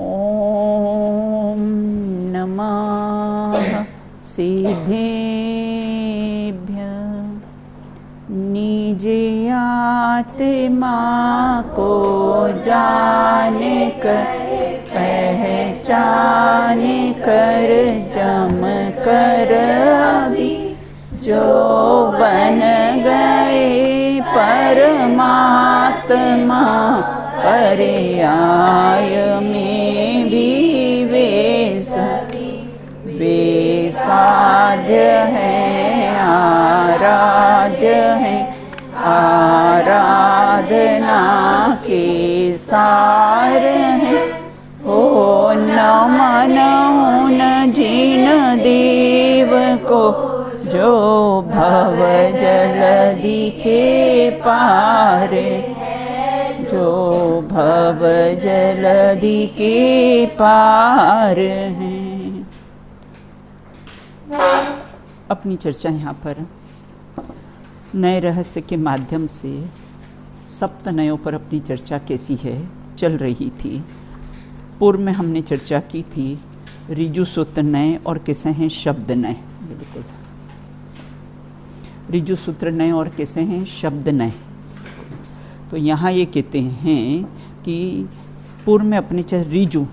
ॐ नमः सिद्धेभ्यः। निज आत्मा को जान कर पहचान कर जम कर अभी जो बन गए परमात्मा, पर्याय में भी वे साध्य हैं, आराध्य हैं, आराधना के सार हैं। हो नमन उन जिन देव को जो भव जलधि के पार, जो भव जलधि के पार हैं। अपनी चर्चा यहाँ पर नए रहस्य के माध्यम से सप्त नयों पर अपनी चर्चा कैसी है चल रही थी। पूर्व में हमने चर्चा की थी ऋजु सूत्र नय और कैसे हैं शब्द नय। बिल्कुल ऋजु सूत्र नय और कैसे हैं शब्द नय। तो यहाँ ये कहते हैं कि पूर्व में अपने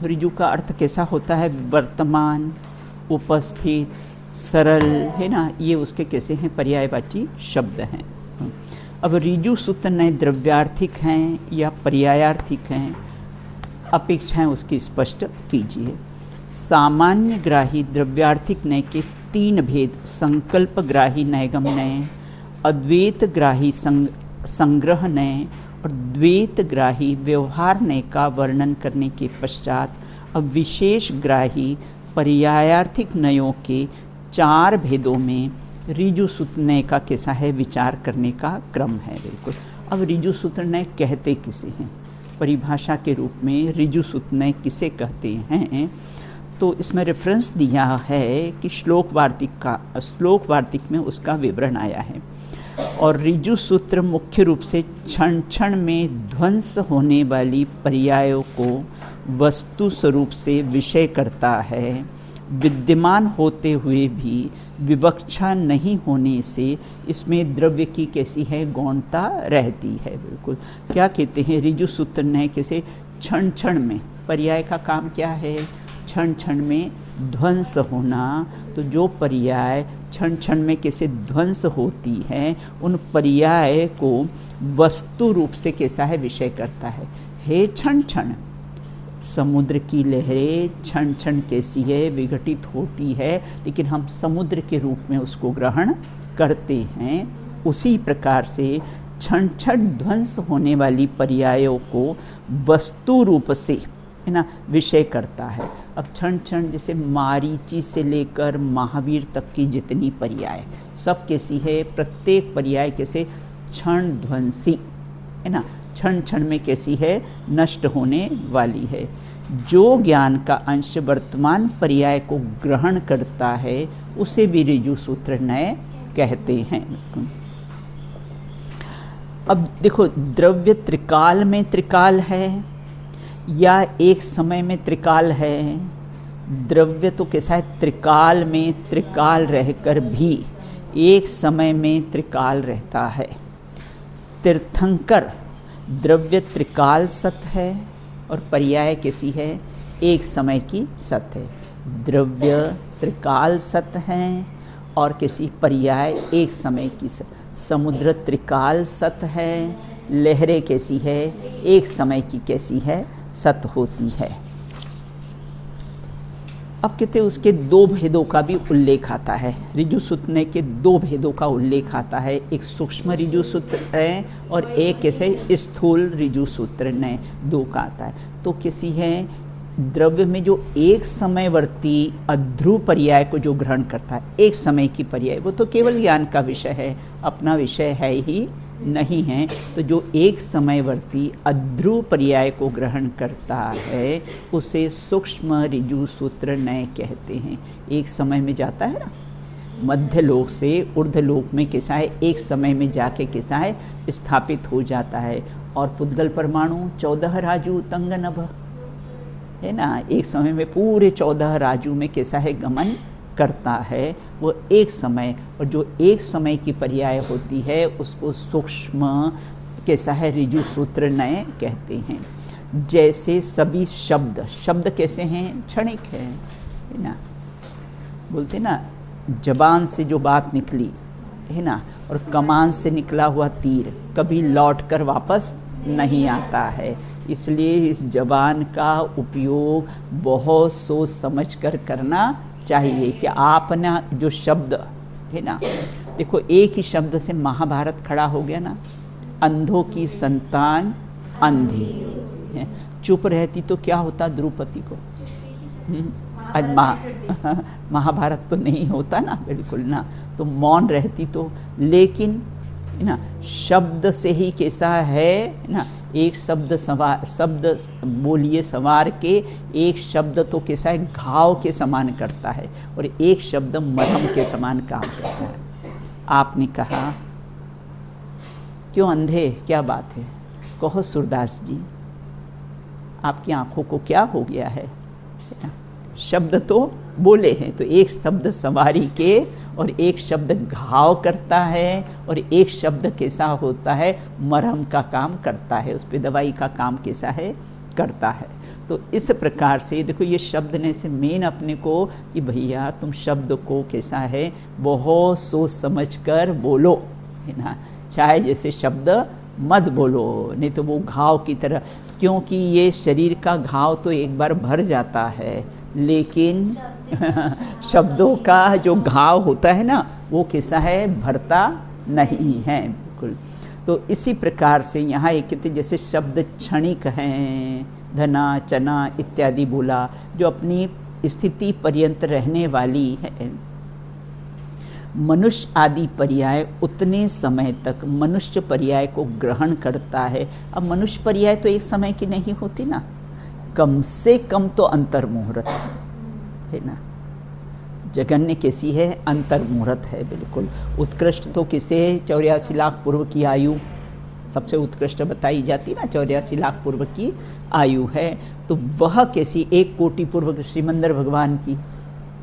ऋजु का अर्थ कैसा होता है, वर्तमान, उपस्थित, सरल, है ना, ये उसके कैसे हैं पर्यायवाची शब्द हैं। अब ऋजु सूत्र नय द्रव्यार्थिक हैं या पर्यायार्थिक हैं, अपेक्षाएं उसकी स्पष्ट कीजिए। सामान्य ग्राही द्रव्यार्थिक नय के तीन भेद, संकल्प ग्राही नयगम नय, अद्वैत ग्राही संग्रह नय और द्वैत ग्राही व्यवहार नय का वर्णन करने के पश्चात अब विशेष ग्राही पर्यायार्थिक नयों के चार भेदों में ऋजु सूत्र नय का कैसा है विचार करने का क्रम है। बिल्कुल अब ऋजु सूत्र नय कहते किसे हैं, परिभाषा के रूप में ऋजु सूत्र नय किसे कहते हैं, तो इसमें रेफरेंस दिया है कि श्लोक वार्तिक में उसका विवरण आया है। और ऋजु सूत्र मुख्य रूप से क्षण क्षण में ध्वंस होने वाली पर्यायों को वस्तु स्वरूप से विषय करता है। विद्यमान होते हुए भी विवक्षा नहीं होने से इसमें द्रव्य की कैसी है गौणता रहती है। बिल्कुल क्या कहते हैं ऋजु सूत्र नय कैसे क्षण क्षण में, पर्याय का काम क्या है, क्षण क्षण में ध्वंस होना। तो जो पर्याय क्षण क्षण में कैसे ध्वंस होती है उन पर्याय को वस्तु रूप से कैसा है विषय करता है। हे क्षण क्षण, समुद्र की लहरें क्षण क्षण कैसी है विघटित होती है, लेकिन हम समुद्र के रूप में उसको ग्रहण करते हैं। उसी प्रकार से क्षण क्षण ध्वंस होने वाली पर्यायों को वस्तु रूप से, है ना, विषय करता है। अब क्षण क्षण जैसे मारीची से लेकर महावीर तक की जितनी पर्याय सब कैसी है, प्रत्येक पर्याय कैसे क्षण ध्वंसी, है ना, क्षण क्षण में कैसी है नष्ट होने वाली है। जो ज्ञान का अंश वर्तमान पर्याय को ग्रहण करता है उसे भी ऋजु सूत्र नय कहते हैं। अब देखो द्रव्य त्रिकाल में त्रिकाल है या एक समय में त्रिकाल है। द्रव्य तो कैसा है त्रिकाल में त्रिकाल रहकर भी एक समय में त्रिकाल रहता है। तीर्थंकर द्रव्य त्रिकाल सत है और पर्याय कैसी है एक समय की सत है। द्रव्य त्रिकाल सत हैं और कैसी पर्याय एक समय की सत। समुद्र त्रिकाल सत है, लहरें कैसी है एक समय की कैसी है सत होती है। अब कहते उसके दो भेदों का भी उल्लेख आता है। ऋजु सूत्र नय के दो भेदों का उल्लेख आता है, एक सूक्ष्म ऋजु सूत्र नय और एक कैसे स्थूल ऋजु सूत्र नय, दो का आता है। तो किसी है द्रव्य में जो एक समयवर्ती अध्रुव पर्याय को जो ग्रहण करता है, एक समय की पर्याय, वो तो केवल ज्ञान का विषय है, अपना विषय है ही नहीं है। तो जो एक समयवर्ती अध्रुव पर्याय को ग्रहण करता है उसे सूक्ष्म ऋजु सूत्र नय कहते हैं। एक समय में जाता है ना, मध्य लोक से ऊर्ध्व लोक में कैसा है एक समय में जाके कैसा है स्थापित हो जाता है। और पुद्गल परमाणु 14 राजू तंग नभ, है ना, एक समय में पूरे 14 राज्यों में कैसा है गमन करता है, वो एक समय, और जो एक समय की पर्याय होती है उसको सूक्ष्म कैसा है ऋजु सूत्र नय कहते हैं। जैसे सभी शब्द, शब्द कैसे हैं, क्षणिक है ना, बोलते ना जबान से जो बात निकली है ना, और कमान से निकला हुआ तीर कभी लौट कर वापस नहीं आता है, इसलिए इस जबान का उपयोग बहुत सोच समझ कर करना चाहिए कि आप ना जो शब्द है ना, देखो एक ही शब्द से महाभारत खड़ा हो गया ना, अंधों की संतान अंधी है, चुप रहती तो क्या होता द्रौपदी को, आज महाभारत तो नहीं होता ना, बिल्कुल ना, तो मौन रहती तो, लेकिन है ना शब्द से ही कैसा है ना, एक शब्द शब्द बोलिए संवार के, एक शब्द तो कैसा है घाव के समान करता है और एक शब्द मरहम के समान काम करता है। आपने कहा क्यों अंधे, क्या बात है, कहो सूरदास जी आपकी आंखों को क्या हो गया है, शब्द तो बोले हैं, तो एक शब्द सवारी के और एक शब्द घाव करता है और एक शब्द कैसा होता है मरहम का काम करता है, उस पर दवाई का काम कैसा है करता है। तो इस प्रकार से देखो ये शब्द ने से मेन अपने को कि भैया तुम शब्द को कैसा है बहुत सोच समझ कर बोलो, है ना, चाहे जैसे शब्द मत बोलो, नहीं तो वो घाव की तरह, क्योंकि ये शरीर का घाव तो एक बार भर जाता है, लेकिन शब्दों का जो घाव होता है ना वो कैसा है भरता नहीं है, बिल्कुल। तो इसी प्रकार से यहाँ एक कहते जैसे शब्द क्षणिक हैं, धना चना इत्यादि बोला, जो अपनी स्थिति पर्यंत रहने वाली है। मनुष्य आदि पर्याय उतने समय तक मनुष्य पर्याय को ग्रहण करता है। अब मनुष्य पर्याय तो एक समय की नहीं होती ना, कम से कम तो अंतर्मुहूर्त है ना, जगन्य कैसी है अंतर्मुहूर्त है, बिल्कुल। उत्कृष्ट तो किसे 84 लाख पूर्व की आयु सबसे उत्कृष्ट बताई जाती ना, 84 लाख पूर्व की आयु है, तो वह कैसी 1 कोटि पूर्व श्रीमंदर भगवान की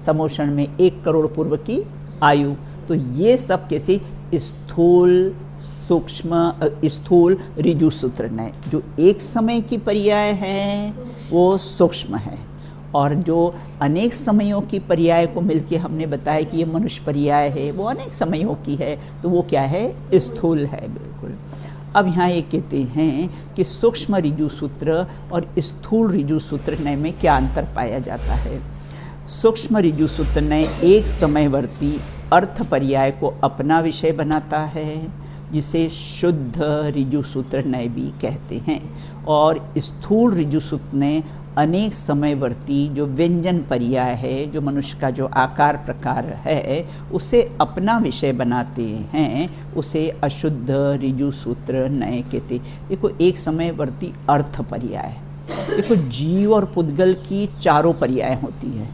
समोषण में 1 करोड़ पूर्व की आयु, तो ये सब कैसी स्थूल सूक्ष्म स्थूल ऋजु सूत्र नय, जो एक समय की पर्याय है वो सूक्ष्म है, और जो अनेक समयों की पर्याय को मिलके हमने बताया कि ये मनुष्य पर्याय है वो अनेक समयों की है, तो वो क्या है स्थूल है, बिल्कुल। अब यहाँ ये कहते हैं कि सूक्ष्म ऋजु सूत्र और स्थूल ऋजु सूत्र नय में क्या अंतर पाया जाता है। सूक्ष्म ऋजु सूत्र नय एक समयवर्ती अर्थ पर्याय को अपना विषय बनाता है, जिसे शुद्ध ऋजु सूत्र नय भी कहते हैं, और स्थूल ऋजु सूत्र नय अनेक समयवर्ती जो व्यंजन पर्याय है, जो मनुष्य का जो आकार प्रकार है उसे अपना विषय बनाते हैं, उसे अशुद्ध ऋजु सूत्र नय कहते। देखो एक समयवर्ती अर्थ पर्याय, देखो जीव और पुद्गल की चारों पर्याय होती है,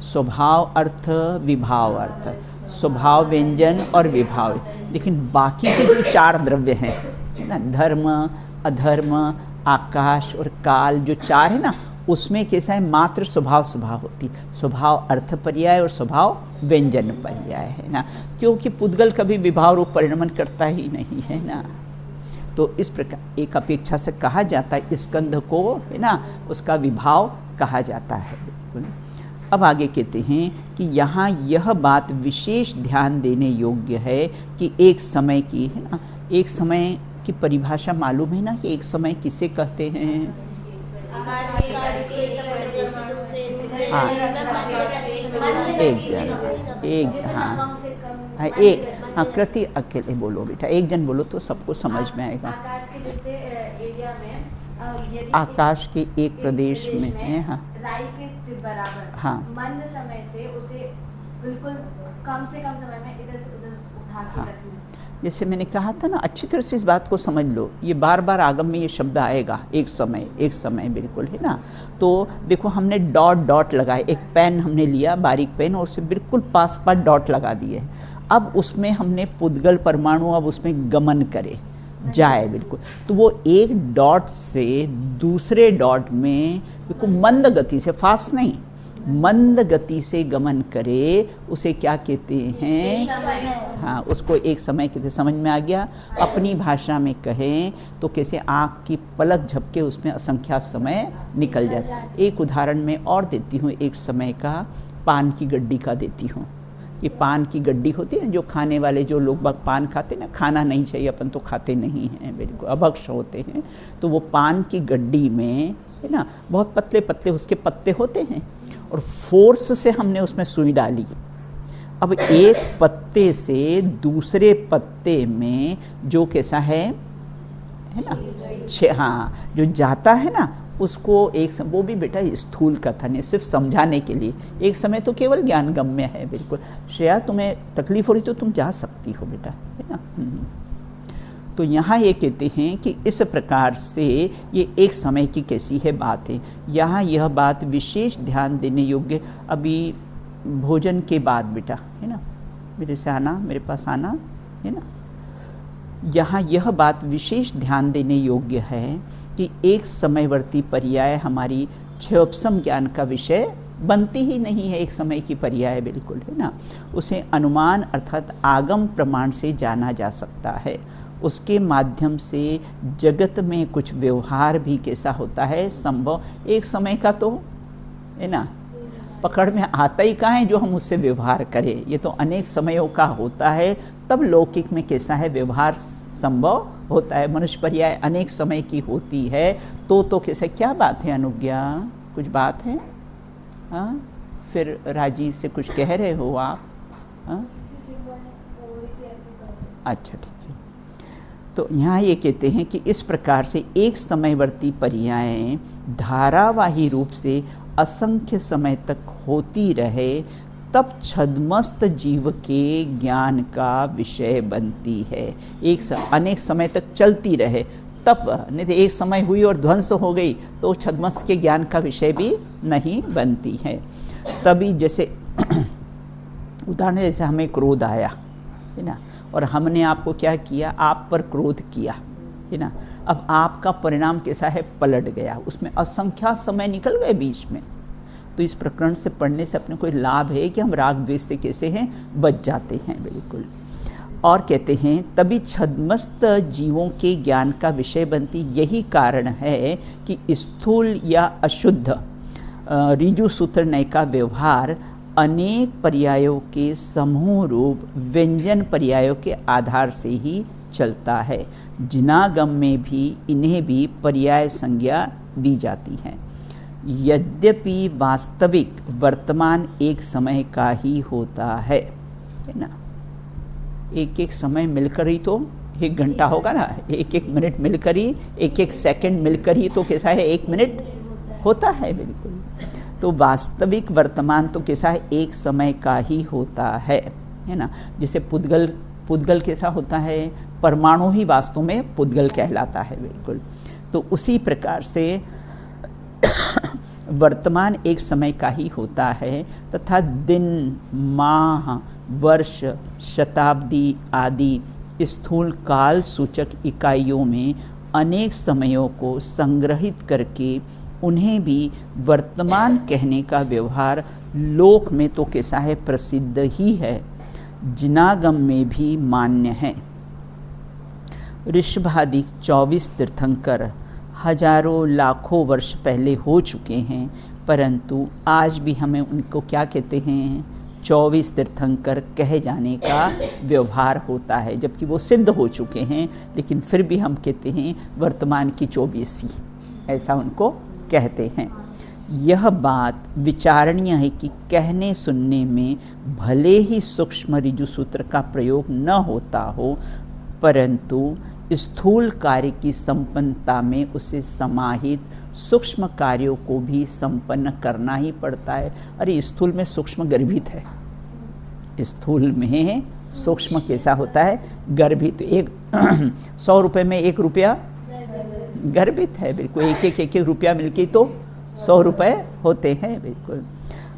स्वभाव अर्थ विभाव अर्थ, स्वभाव व्यंजन और विभाव, लेकिन बाकी के जो 4 द्रव्य हैं ना, धर्म अधर्म आकाश और काल, जो 4 है ना, उसमें कैसा है मात्र स्वभाव होती, स्वभाव अर्थ पर्याय और स्वभाव व्यंजन पर्याय है ना, क्योंकि पुद्गल कभी विभाव रूप परिणमन करता ही नहीं है ना। तो इस प्रकार एक अपेक्षा से कहा जाता है स्कंध को, है ना, उसका विभाव कहा जाता है, बिल्कुल। अब आगे कहते हैं कि यहाँ यह बात विशेष ध्यान देने योग्य है कि एक समय की, है ना, एक समय की परिभाषा मालूम है ना कि एक समय किसे कहते हैं। हाँ कृति अकेले बोलो बेटा, एक जन बोलो तो सबको समझ में आएगा। आकाश के जितने एरिया में, आकाश के एक प्रदेश में है, हाँ, राई के बराबर, हाँ, मंद समय से उसे बिल्कुल कम से कम समय में इधर से उधर उठा के रखना। जैसे मैंने कहा था ना, अच्छी तरह से इस बात को समझ लो, ये बार बार आगम में ये शब्द आएगा, एक समय बिल्कुल, है ना। तो देखो हमने डॉट लगाए, एक पेन हमने लिया बारीक पेन और उसे बिल्कुल पास डॉट लगा दिए, अब उसमें हमने पुद्गल परमाणु अब उसमें गमन करे जाए, बिल्कुल, तो वो एक डॉट से दूसरे डॉट में बिल्कुल मंद गति से, फास्ट नहीं, मंद गति से गमन करे, उसे क्या कहते हैं? हाँ, उसको एक समय कहते। समझ में आ गया? अपनी भाषा में कहें तो कैसे आँख की पलक झपके उसमें असंख्यात समय निकल जाए। एक उदाहरण मैं और देती हूँ, एक समय का पान की गड्डी का देती हूँ। ये पान की गड्डी होती है, जो खाने वाले जो लोग बाग पान खाते ना, खाना नहीं चाहिए, अपन तो खाते नहीं हैं, बिल्कुल अभक्ष होते हैं, तो वो पान की गड्डी में है ना बहुत पतले पतले उसके पत्ते होते हैं, और फोर्स से हमने उसमें सुई डाली। अब एक पत्ते से दूसरे पत्ते में जो कैसा है ना, हाँ, जो जाता है ना उसको एक समय, वो भी बेटा स्थूल कथन है, सिर्फ समझाने के लिए। एक समय तो केवल ज्ञान गम्य है, बिल्कुल। श्रेया, तुम्हें तकलीफ हो रही तो तुम जा सकती हो बेटा, है ना। तो यहाँ ये कहते हैं कि इस प्रकार से ये एक समय की कैसी है बात है। यहाँ यह बात विशेष ध्यान देने योग्य, अभी भोजन के बाद बेटा, है ना, मेरे से आना, मेरे पास आना, है ना। यहाँ यह बात विशेष ध्यान देने योग्य है कि एक समयवर्ती पर्याय हमारी क्षयोपशम ज्ञान का विषय बनती ही नहीं है। एक समय की पर्याय, बिल्कुल, है ना। उसे अनुमान अर्थात आगम प्रमाण से जाना जा सकता है। उसके माध्यम से जगत में कुछ व्यवहार भी कैसा होता है संभव। एक समय का तो है ना पकड़ में आता ही कहाँ है जो हम उससे व्यवहार करें। ये तो अनेक समयों का होता है, तब लौकिक में कैसा है व्यवहार संभव होता है। मनुष्य पर्याय अनेक समय की होती है, तो कैसे, क्या बात है अनुज्ञा, कुछ बात है? हाँ, फिर राजी से कुछ कह रहे हो आप? हाँ, अच्छा, ठीक है। तो यहाँ ये कहते हैं कि इस प्रकार से एक समयवर्ती पर्याय धारावाही रूप से असंख्य समय तक होती रहे, तब छद्मस्त जीव के ज्ञान का विषय बनती है। अनेक समय तक चलती रहे तब, नहीं तो एक समय हुई और ध्वंस हो गई तो छद्मस्त के ज्ञान का विषय भी नहीं बनती है। तभी जैसे उदाहरण, जैसे हमें क्रोध आया, है ना, और हमने आपको क्या किया, आप पर क्रोध किया, है ना। अब आपका परिणाम कैसा है, पलट गया, उसमें असंख्यात समय निकल गए बीच में। तो इस प्रकरण से पढ़ने से अपने कोई लाभ है कि हम राग द्वेष से कैसे हैं, बच जाते हैं, बिल्कुल। और कहते हैं तभी छद्मस्त जीवों के ज्ञान का विषय बनती। यही कारण है कि स्थूल या अशुद्ध ऋजु सूत्र नय का व्यवहार अनेक पर्यायों के समूह रूप व्यंजन पर्यायों के आधार से ही चलता है। जिनागम में भी इन्हें भी पर्याय संज्ञा दी जाती है। यद्यपि वास्तविक वर्तमान एक समय का ही होता है ना। एक एक समय मिलकर ही तो एक घंटा होगा ना, एक एक मिनट मिलकर ही, एक एक सेकंड मिलकर ही तो कैसा है एक मिनट होता है, बिल्कुल। तो वास्तविक वर्तमान तो कैसा है, एक समय का ही होता है ना। जैसे पुद्गल कैसा होता है, परमाणु ही वास्तव में पुद्गल कहलाता है, बिल्कुल। तो उसी प्रकार से वर्तमान एक समय का ही होता है तथा दिन, माह, वर्ष, शताब्दी आदि स्थूल काल सूचक इकाइयों में अनेक समयों को संग्रहित करके उन्हें भी वर्तमान कहने का व्यवहार लोक में तो कैसा है, प्रसिद्ध ही है, जिनागम में भी मान्य है। ऋषभादि 24 तीर्थंकर हजारों लाखों वर्ष पहले हो चुके हैं, परंतु आज भी हमें उनको क्या कहते हैं, 24 तीर्थंकर कहे जाने का व्यवहार होता है, जबकि वो सिद्ध हो चुके हैं, लेकिन फिर भी हम कहते हैं वर्तमान की 24वीं, ऐसा उनको कहते हैं। यह बात विचारणीय है कि कहने सुनने में भले ही सूक्ष्म ऋजु सूत्र का प्रयोग न होता हो, परंतु स्थूल कार्य की संपन्नता में उसे समाहित सूक्ष्म कार्यों को भी संपन्न करना ही पड़ता है। अरे स्थूल में सूक्ष्म गर्भित है, स्थूल में सूक्ष्म कैसा होता है, गर्भित। 100 रुपये में 1 रुपया गर्भित है, बिल्कुल। एक एक रुपया मिलके तो 100 रुपये होते हैं, बिल्कुल।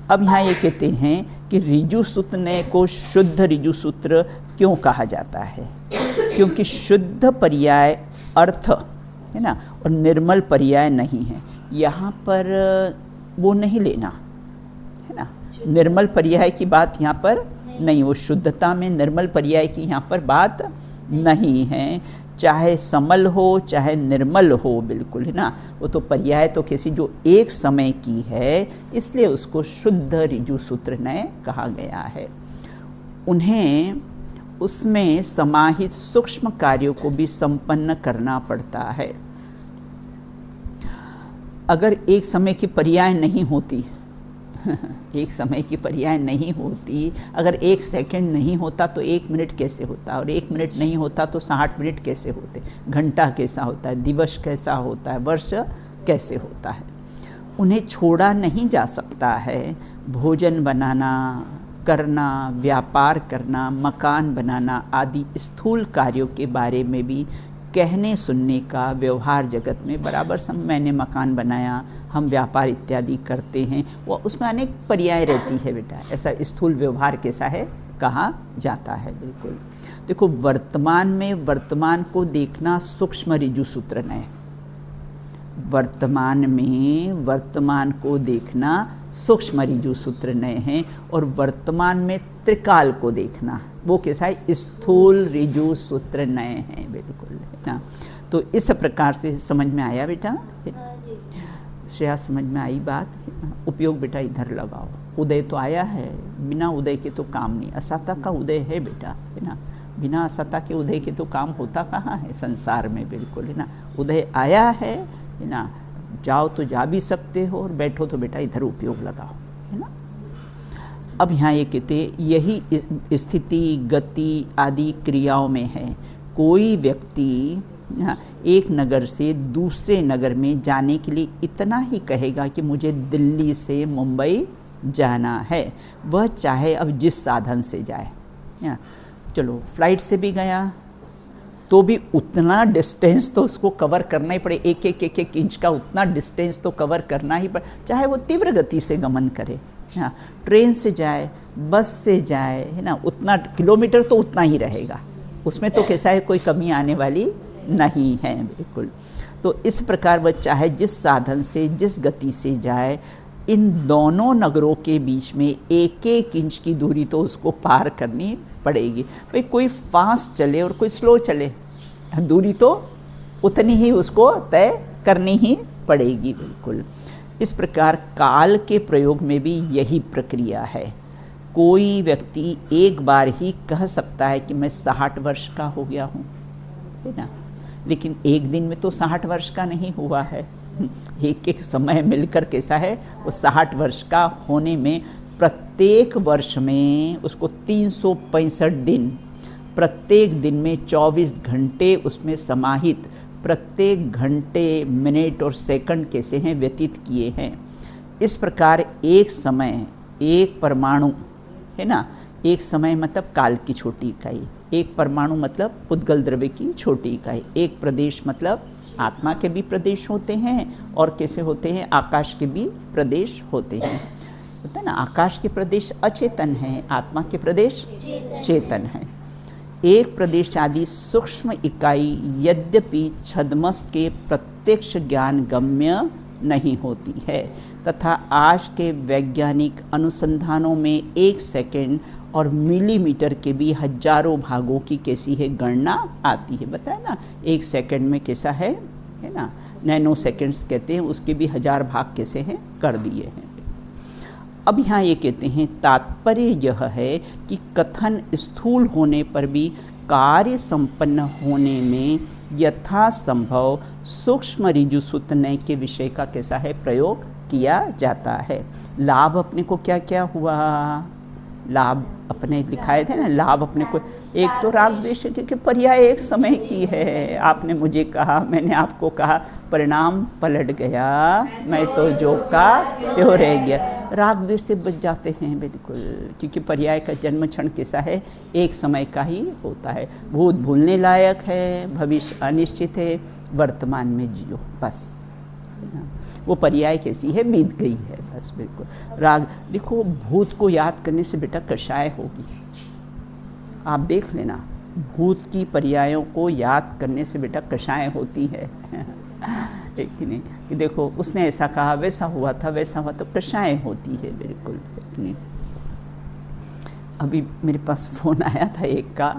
अब यहाँ ये कहते हैं कि ऋजु सूत्र ने को शुद्ध ऋजु सूत्र क्यों कहा जाता है, क्योंकि शुद्ध पर्याय अर्थ है ना और निर्मल पर्याय नहीं है। यहाँ पर वो नहीं लेना है ना, निर्मल पर्याय की बात यहाँ पर नहीं, वो शुद्धता में निर्मल पर्याय की यहाँ पर बात नहीं है। चाहे समल हो चाहे निर्मल हो, बिल्कुल है ना, वो तो पर्याय तो किसी जो एक समय की है, इसलिए उसको शुद्ध ऋजु सूत्र नय कहा गया है। उन्हें उसमें समाहित सूक्ष्म कार्यों को भी संपन्न करना पड़ता है। अगर एक समय की पर्याय नहीं होती एक समय की पर्याय नहीं होती, अगर एक सेकंड नहीं होता तो एक मिनट कैसे होता, और एक मिनट नहीं होता तो 60 मिनट कैसे होते, घंटा कैसा होता है, दिवस कैसा होता है, वर्ष कैसे होता है। उन्हें छोड़ा नहीं जा सकता है। भोजन बनाना, करना, व्यापार करना, मकान बनाना आदि स्थूल कार्यों के बारे में भी कहने सुनने का व्यवहार जगत में बराबर मैंने मकान बनाया, हम व्यापार इत्यादि करते हैं, वो उसमें अनेक पर्याय रहती है बेटा। ऐसा स्थूल व्यवहार कैसा है कहा जाता है। बिल्कुल देखो, वर्तमान में वर्तमान को देखना सूक्ष्म ऋजु सूत्र नय, वर्तमान में वर्तमान को देखना सूक्ष्म ऋजु सूत्र नय है, और वर्तमान में त्रिकाल को देखना वो कैसा है, स्थूल ऋजु सूत्र नय है। बिल्कुल है ना। तो इस प्रकार से समझ में आया बेटा? श्रेया समझ में आई बात? उपयोग बेटा इधर लगाओ। उदय तो आया है, बिना उदय के तो काम नहीं। असता का उदय है बेटा, है ना, बिना असता के उदय के तो काम होता कहाँ है संसार में। बिल्कुल है ना, उदय आया है ना, जाओ तो जा भी सकते हो और बैठो तो बेटा इधर उपयोग लगाओ, है ना। अब यहाँ ये कहते यही स्थिति गति आदि क्रियाओं में है। कोई व्यक्ति एक नगर से दूसरे नगर में जाने के लिए इतना ही कहेगा कि मुझे दिल्ली से मुंबई जाना है, वह चाहे अब जिस साधन से जाए। चलो फ्लाइट से भी गया तो भी उतना डिस्टेंस तो उसको कवर करना ही पड़े, एक इंच का उतना डिस्टेंस तो कवर करना ही पड़े, चाहे वो तीव्र गति से गमन करे। हाँ, ट्रेन से जाए, बस से जाए, है ना, उतना किलोमीटर तो उतना ही रहेगा, उसमें तो कैसा है कोई कमी आने वाली नहीं है। बिल्कुल। तो इस प्रकार वह चाहे जिस साधन से जिस गति से जाए, इन दोनों नगरों के बीच में एक इंच की दूरी तो उसको पार करनी पड़ेगी। भाई कोई फास्ट चले और कोई स्लो चले, दूरी तो उतनी ही उसको तय करनी ही पड़ेगी। बिल्कुल। इस प्रकार काल के प्रयोग में भी यही प्रक्रिया है। कोई व्यक्ति एक बार ही कह सकता है कि मैं 60 वर्ष का हो गया हूँ, है ना, लेकिन एक दिन में तो 60 वर्ष का नहीं हुआ है। एक समय मिलकर कैसा है वो 60 वर्ष का होने में प्रत्येक वर्ष में उसको 365 दिन, प्रत्येक दिन में 24 घंटे उसमें समाहित, प्रत्येक घंटे मिनट और सेकंड कैसे हैं व्यतीत किए हैं। इस प्रकार एक समय, एक परमाणु, है ना, एक समय मतलब काल की छोटी इकाई, एक परमाणु मतलब पुद्गल द्रव्य की छोटी इकाई, एक प्रदेश मतलब आत्मा के भी प्रदेश होते हैं और कैसे होते हैं आकाश के भी प्रदेश होते हैं। होता है ना, आकाश के प्रदेश अचेतन है, आत्मा के प्रदेश चेतन है। एक प्रदेश आदि सूक्ष्म इकाई यद्यपि छद्मस्त के प्रत्यक्ष ज्ञान गम्य नहीं होती है, तथा आज के वैज्ञानिक अनुसंधानों में 1 सेकंड और मिलीमीटर के भी हजारों भागों की कैसी है गणना आती है। बताया ना, 1 सेकंड में कैसा है ना, नैनो सेकंड्स कहते हैं, उसके भी 1000 भाग कैसे हैं कर दिए हैं। अब यहाँ ये कहते हैं तात्पर्य यह है कि कथन स्थूल होने पर भी कार्य संपन्न होने में यथासंभव सूक्ष्म ऋजु सूत्र नय के विषय का कैसा है प्रयोग किया जाता है। लाभ अपने को क्या क्या हुआ, लाभ अपने लिखाए थे ना, लाभ अपने को एक तो राग द्वेष के पर्याय एक समय की है। आपने मुझे कहा, मैंने आपको कहा, परिणाम पलट गया, मैं तो जो का त्यों रह गया। राग द्वेष से बच जाते हैं बिल्कुल, क्योंकि पर्याय का जन्म क्षण कैसा है एक समय का ही होता है। भूत भूलने लायक है, भविष्य अनिश्चित है, वर्तमान में जियो बस, वो पर्याय कैसी है बीत गई है बस। बिल्कुल। राग देखो, भूत को याद करने से बेटा कषाय होगी, आप देख लेना, भूत की पर्यायों को याद करने से बेटा कषाय होती है है कि नहीं, कि देखो उसने ऐसा कहा, वैसा हुआ था, वैसा हुआ, तो कषाय होती है बिल्कुल, है कि नहीं। अभी मेरे पास फ़ोन आया था एक का,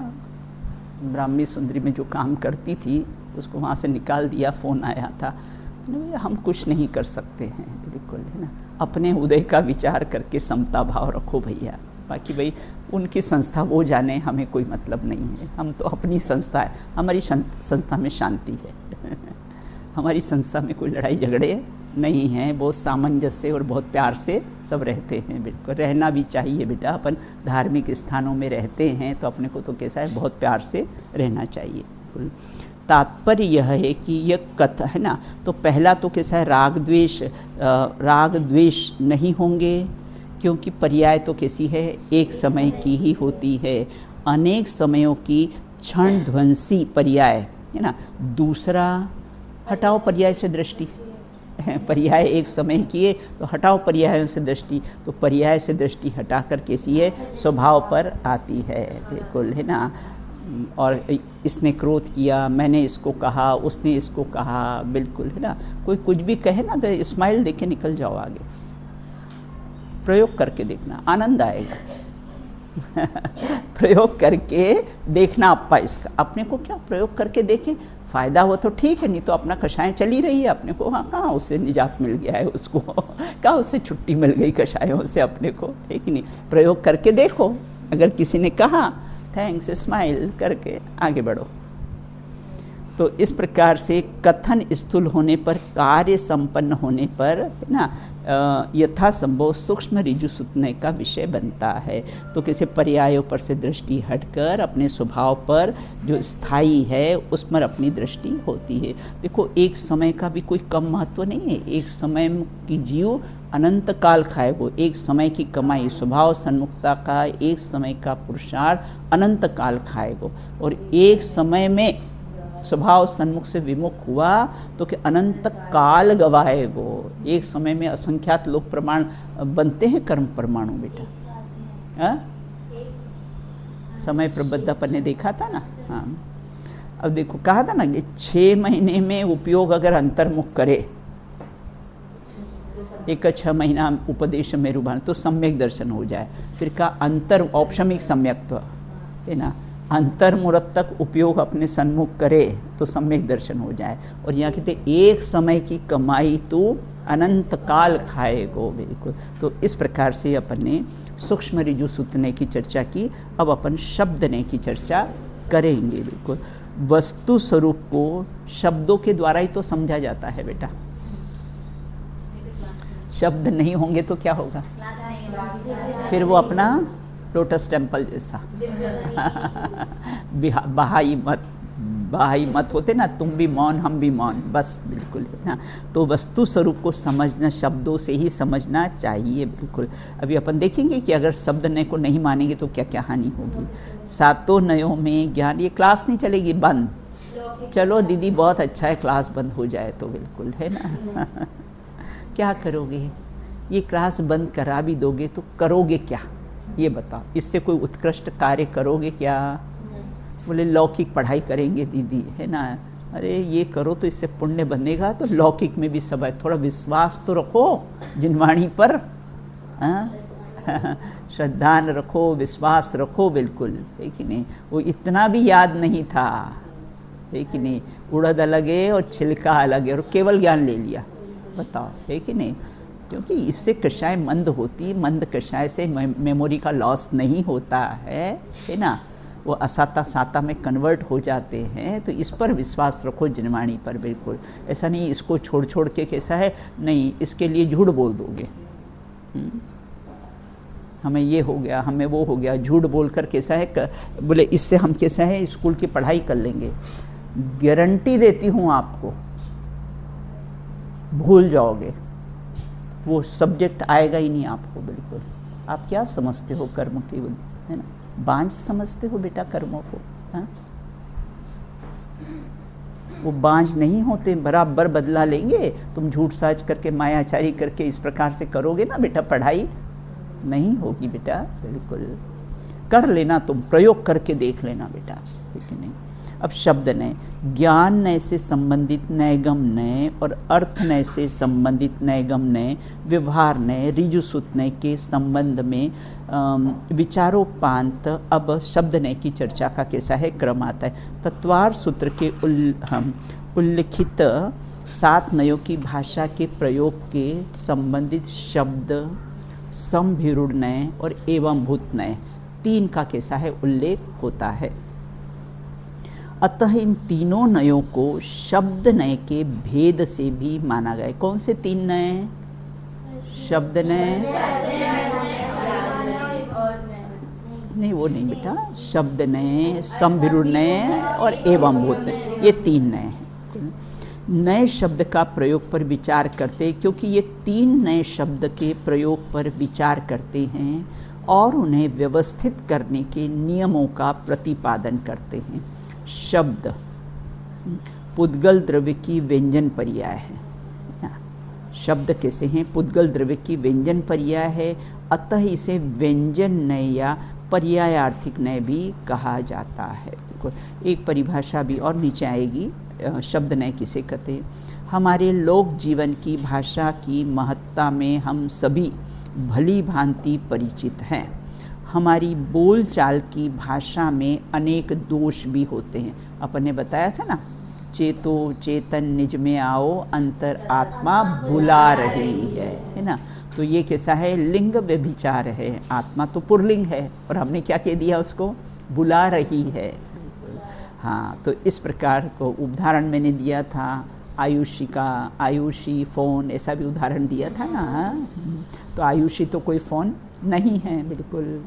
ब्राह्मी सुंदरी में जो काम करती थी उसको वहाँ से निकाल दिया, फ़ोन आया था, भैया हम कुछ नहीं कर सकते हैं बिल्कुल, है ना, अपने उदय का विचार करके समता भाव रखो भैया, बाकी भाई उनकी संस्था वो जाने, हमें कोई मतलब नहीं है, हम तो अपनी संस्था है, हमारी संस्था में शांति है हमारी संस्था में कोई लड़ाई झगड़े नहीं हैं, बहुत सामंजस्य और बहुत प्यार से सब रहते हैं, बिल्कुल रहना भी चाहिए बेटा, अपन धार्मिक स्थानों में रहते हैं तो अपने को तो कैसा है, बहुत प्यार से रहना चाहिए बिल्कुल। तात्पर्य यह है कि यह कथा है ना, तो पहला तो कैसा है, राग द्वेष नहीं होंगे, क्योंकि पर्याय तो कैसी है, एक समय की ही होती है, अनेक समयों की क्षण ध्वंसी पर्याय है ना। दूसरा, हटाओ पर्याय से दृष्टि, पर्याय एक समय की है तो हटाओ पर्यायों से दृष्टि, तो पर्याय से दृष्टि हटाकर कैसी है, स्वभाव पर आती है बिल्कुल, है ना। और इसने क्रोध किया, मैंने इसको कहा, उसने इसको कहा, बिल्कुल, है ना। कोई कुछ भी कहे ना तो स्माइल देके निकल जाओ आगे, प्रयोग करके देखना, आनंद आएगा प्रयोग करके देखना अप्पा, इसका अपने को क्या प्रयोग करके देखें, फ़ायदा हो तो ठीक है, नहीं तो अपना कषाय चली रही है, अपने को हाँ कहाँ उससे निजात मिल गया है, उसको कहाँ उससे छुट्टी मिल गई कषायों से अपने को, ठीक नहीं। प्रयोग करके देखो, अगर किसी ने कहा थैंक्स, स्माइल करके आगे बढ़ो। तो इस प्रकार से कथन स्थूल होने पर, कार्य संपन्न होने पर, है ना, यथासंभव सूक्ष्म ऋजु सुतने का विषय बनता है। तो किसी पर्यायों पर से दृष्टि हटकर अपने स्वभाव पर जो स्थायी है उस पर अपनी दृष्टि होती है। देखो एक समय का भी कोई कम महत्व नहीं है, एक समय की जीव अनंत काल खाएगो, एक समय की कमाई स्वभाव सन्मुखता का, एक समय का पुरुषार्थ अनंत काल खाएगो, और एक समय में स्वभाव सन्मुख से विमुख हुआ तो कि अनंत काल गवाएगो। एक समय में असंख्यात लोग प्रमाण बनते हैं, कर्म परमाणु बेटा, समय प्रबद्ध अपन ने देखा था ना। हाँ, अब देखो कहा था ना कि 6 महीने में उपयोग अगर अंतर्मुख करे, एक 6 महीना उपदेश में रुभान तो सम्यक दर्शन हो जाए। फिर का अंतर औपशमिक सम्यक्त्व है ना, अंतर्मुहूर्त तक उपयोग अपने सन्मुख करे तो सम्यक दर्शन हो जाए। और यहाँ कहते एक समय की कमाई तो अनंत काल खाएगो, बिल्कुल। तो इस प्रकार से अपन ने सूक्ष्म ऋजु सुतने की चर्चा की, अब अपन शब्दने की चर्चा करेंगे। बिल्कुल वस्तु स्वरूप को शब्दों के द्वारा ही तो समझा जाता है बेटा, शब्द नहीं होंगे तो क्या होगा, फिर वो अपना लोटस टेम्पल जैसा बहाई मत होते ना, तुम भी मौन हम भी मौन, बस बिल्कुल है ना। तो वस्तु स्वरूप को समझना शब्दों से ही समझना चाहिए, बिल्कुल। अभी अपन देखेंगे कि अगर शब्द नय को नहीं मानेंगे तो क्या क्या हानि होगी। 7 नयों में ज्ञान, ये क्लास नहीं चलेगी, बंद, चलो दीदी बहुत अच्छा है क्लास बंद हो जाए तो, बिल्कुल है ना क्या करोगे, ये क्लास बंद करा भी दोगे तो करोगे क्या, ये बताओ, इससे कोई उत्कृष्ट कार्य करोगे क्या? बोले लौकिक पढ़ाई करेंगे दीदी, है ना। अरे ये करो तो इससे पुण्य बनेगा, तो लौकिक में भी सब है, थोड़ा विश्वास तो रखो जिनवाणी पर, श्रद्धा रखो, विश्वास रखो, बिल्कुल है कि नहीं। वो इतना भी याद नहीं था, है कि नहीं, उड़द अलग है और छिलका अलग है, और केवल ज्ञान ले लिया, बताओ है कि नहीं। क्योंकि इससे कषाय मंद होती, मंद कषाय से मेमोरी का लॉस नहीं होता है ना, वो असाता साता में कन्वर्ट हो जाते हैं। तो इस पर विश्वास रखो जिनवाणी पर, बिल्कुल। ऐसा नहीं इसको छोड़ छोड़ के कैसा है, नहीं इसके लिए झूठ बोल दोगे, हमें ये हो गया, हमें वो हो गया, झूठ बोलकर कैसा है, बोले इससे हम कैसा है स्कूल की पढ़ाई कर लेंगे, गारंटी देती हूँ आपको भूल जाओगे, वो सब्जेक्ट आएगा ही नहीं आपको, बिल्कुल। आप क्या समझते हो कर्म की, है ना, बांझ समझते हो बेटा कर्मों को, हाँ? वो बांझ नहीं होते, बराबर बदला लेंगे। तुम झूठ साज करके मायाचारी करके इस प्रकार से करोगे ना बेटा, पढ़ाई नहीं होगी बेटा, बिल्कुल। कर लेना, तुम प्रयोग करके देख लेना बेटा, ठीक है नहीं। अब शब्द नय, ज्ञान नय से संबंधित नयगम नय और अर्थ नय से संबंधित नयगम नय, व्यवहार नय, ऋजुसूत नय के संबंध में विचारोपांत अब शब्द नय की चर्चा का कैसा है क्रम आता है। तत्वार सूत्र के उल्लिखित 7 नयों की भाषा के प्रयोग के संबंधित शब्द समभिरूढ़ नय और एवं भूत नय 3 का कैसा है उल्लेख होता है। अतः इन तीनों नयों को शब्द नय के भेद से भी माना गया। कौन से 3 नय? शब्द नय, नहीं वो नहीं बेटा, शब्द नय, समभिरूढ़ नय और एवं भूत नय, ये 3 नय हैं। नए शब्द का प्रयोग पर विचार करते, क्योंकि ये 3 नए शब्द के प्रयोग पर विचार करते हैं और उन्हें व्यवस्थित करने के नियमों का प्रतिपादन करते हैं। शब्द पुद्गल द्रव्य की व्यंजन पर्याय है। शब्द कैसे हैं? पुद्गल द्रव्य की व्यंजन पर्याय है, अतः इसे व्यंजन नय या पर्यायार्थिक नय भी कहा जाता है। एक परिभाषा भी और नीचे आएगी, शब्द नय किसे कहते हैं। हमारे लोक जीवन की भाषा की महत्ता में हम सभी भली भांति परिचित हैं। हमारी बोलचाल की भाषा में अनेक दोष भी होते हैं। अपन ने बताया था ना, चेतो चेतन निज में आओ, अंतर आत्मा बुला रही है ना। तो ये कैसा है? लिंग व्यभिचार है। आत्मा तो पुरलिंग है और हमने क्या कह दिया उसको? बुला रही है। हाँ, तो इस प्रकार को उदाहरण मैंने दिया था आयुषी का, आयुषी फ़ोन, ऐसा भी उदाहरण दिया था ना। तो आयुषी तो कोई फ़ोन नहीं है बिल्कुल।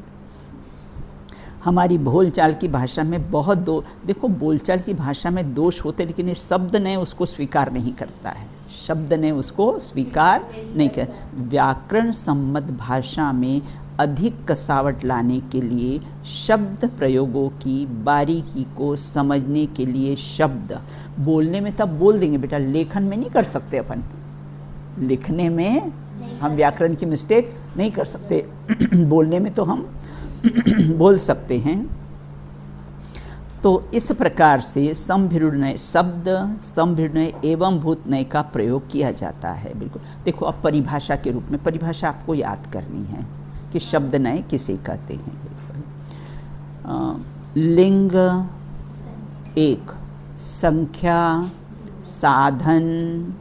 हमारी बोलचाल की भाषा में बहुत देखो बोलचाल की भाषा में दोष होते, लेकिन इस शब्द ने उसको स्वीकार नहीं करता है। शब्द ने उसको स्वीकार नहीं कर। व्याकरण सम्मत भाषा में अधिक कसावट लाने के लिए शब्द प्रयोगों की बारीकी को समझने के लिए शब्द बोलने में तब बोल देंगे बेटा, लेखन में नहीं कर सकते अपन। लिखने में हम व्याकरण की मिस्टेक नहीं कर सकते बोलने में तो हम बोल सकते हैं। तो इस प्रकार से समभिरूढ़ नय शब्द, समभिरूढ़ नय एवं भूत नय का प्रयोग किया जाता है। बिल्कुल देखो, अब परिभाषा के रूप में परिभाषा आपको याद करनी है कि शब्द नय किसे कहते हैं। लिंग 1, संख्या, साधन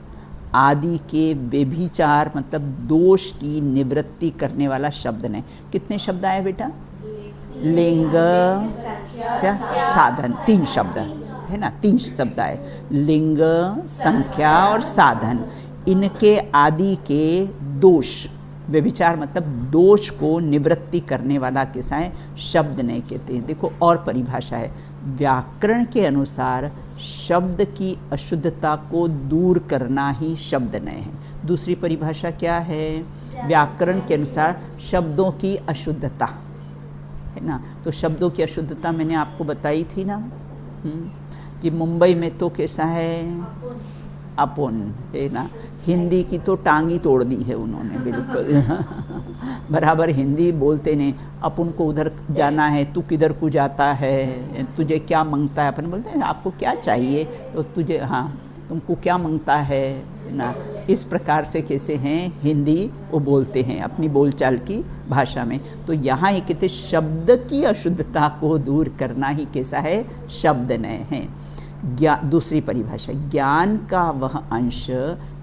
आदि के व्यभिचार मतलब दोष की निवृत्ति करने वाला शब्द नय। कितने शब्द आए बेटा? लिंग, साधन, 3 शब्द है ना, 3 शब्द आए। लिंग, संख्या और साधन, इनके आदि के दोष, व्यभिचार मतलब दोष को निवृत्ति करने वाला कैसा है? शब्द नय कहते हैं। देखो और परिभाषा है, व्याकरण के अनुसार शब्द की अशुद्धता को दूर करना ही शब्द नय है। दूसरी परिभाषा क्या है? व्याकरण के अनुसार शब्दों की अशुद्धता है ना। तो शब्दों की अशुद्धता मैंने आपको बताई थी ना, कि मुंबई में तो कैसा है? अपुन है ना। हिंदी की तो टांग ही तोड़ दी है उन्होंने बिल्कुल बराबर हिंदी बोलते नहीं। अपुन को उधर जाना है, तू किधर को जाता है, तुझे क्या मांगता है? अपन बोलते हैं आपको क्या चाहिए, तो तुझे, हाँ तुमको क्या मांगता है ना। इस प्रकार से कैसे हैं हिंदी वो बोलते हैं अपनी बोलचाल की भाषा में। तो यहाँ ये कहते शब्द की अशुद्धता को दूर करना ही कैसा है? शब्द नय है। दूसरी परिभाषा, ज्ञान का वह अंश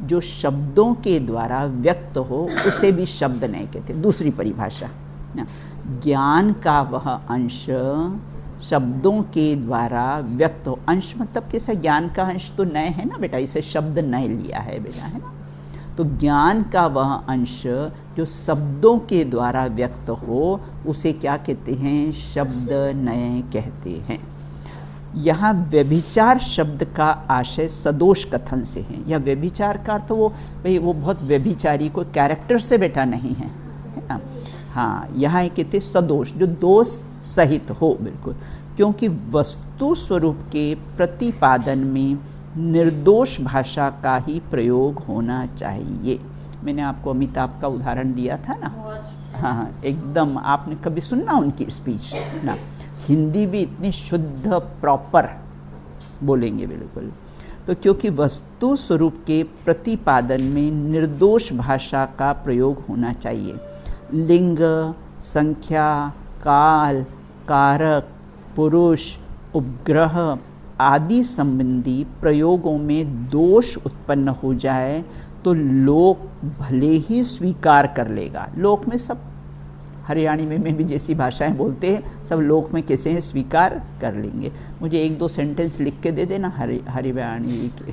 जो शब्दों के द्वारा व्यक्त हो उसे भी शब्द नय कहते। दूसरी परिभाषा, ज्ञान का वह अंश शब्दों के द्वारा व्यक्त हो। अंश मतलब कैसा? ज्ञान का अंश तो नय है ना बेटा, इसे शब्द नय लिया है बेटा, है ना। तो ज्ञान का वह अंश जो शब्दों के द्वारा व्यक्त हो उसे क्या कहते हैं? शब्द नय कहते हैं। यहाँ व्यभिचार शब्द का आशय सदोष कथन से है। या व्यभिचार का अर्थ वो भाई वो बहुत व्यभिचारी को कैरेक्टर से बेटा नहीं है ना। हाँ, यहाँ कहते सदोष, जो दोष सहित हो बिल्कुल, क्योंकि वस्तु स्वरूप के प्रतिपादन में निर्दोष भाषा का ही प्रयोग होना चाहिए। मैंने आपको अमिताभ का उदाहरण दिया था ना। हाँ, एकदम आपने कभी सुना उनकी स्पीच ना? हिंदी भी इतनी शुद्ध प्रॉपर बोलेंगे बिल्कुल। तो क्योंकि वस्तु स्वरूप के प्रतिपादन में निर्दोष भाषा का प्रयोग होना चाहिए। लिंग, संख्या, काल, कारक, पुरुष, उपग्रह आदि संबंधी प्रयोगों में दोष उत्पन्न हो जाए तो लोक भले ही स्वीकार कर लेगा। लोक में सब हरियाणी में भी जैसी भाषाएं बोलते हैं सब लोक में कैसे हैं स्वीकार कर लेंगे। मुझे 1-2 सेंटेंस लिख के दे देना हरियाणी के।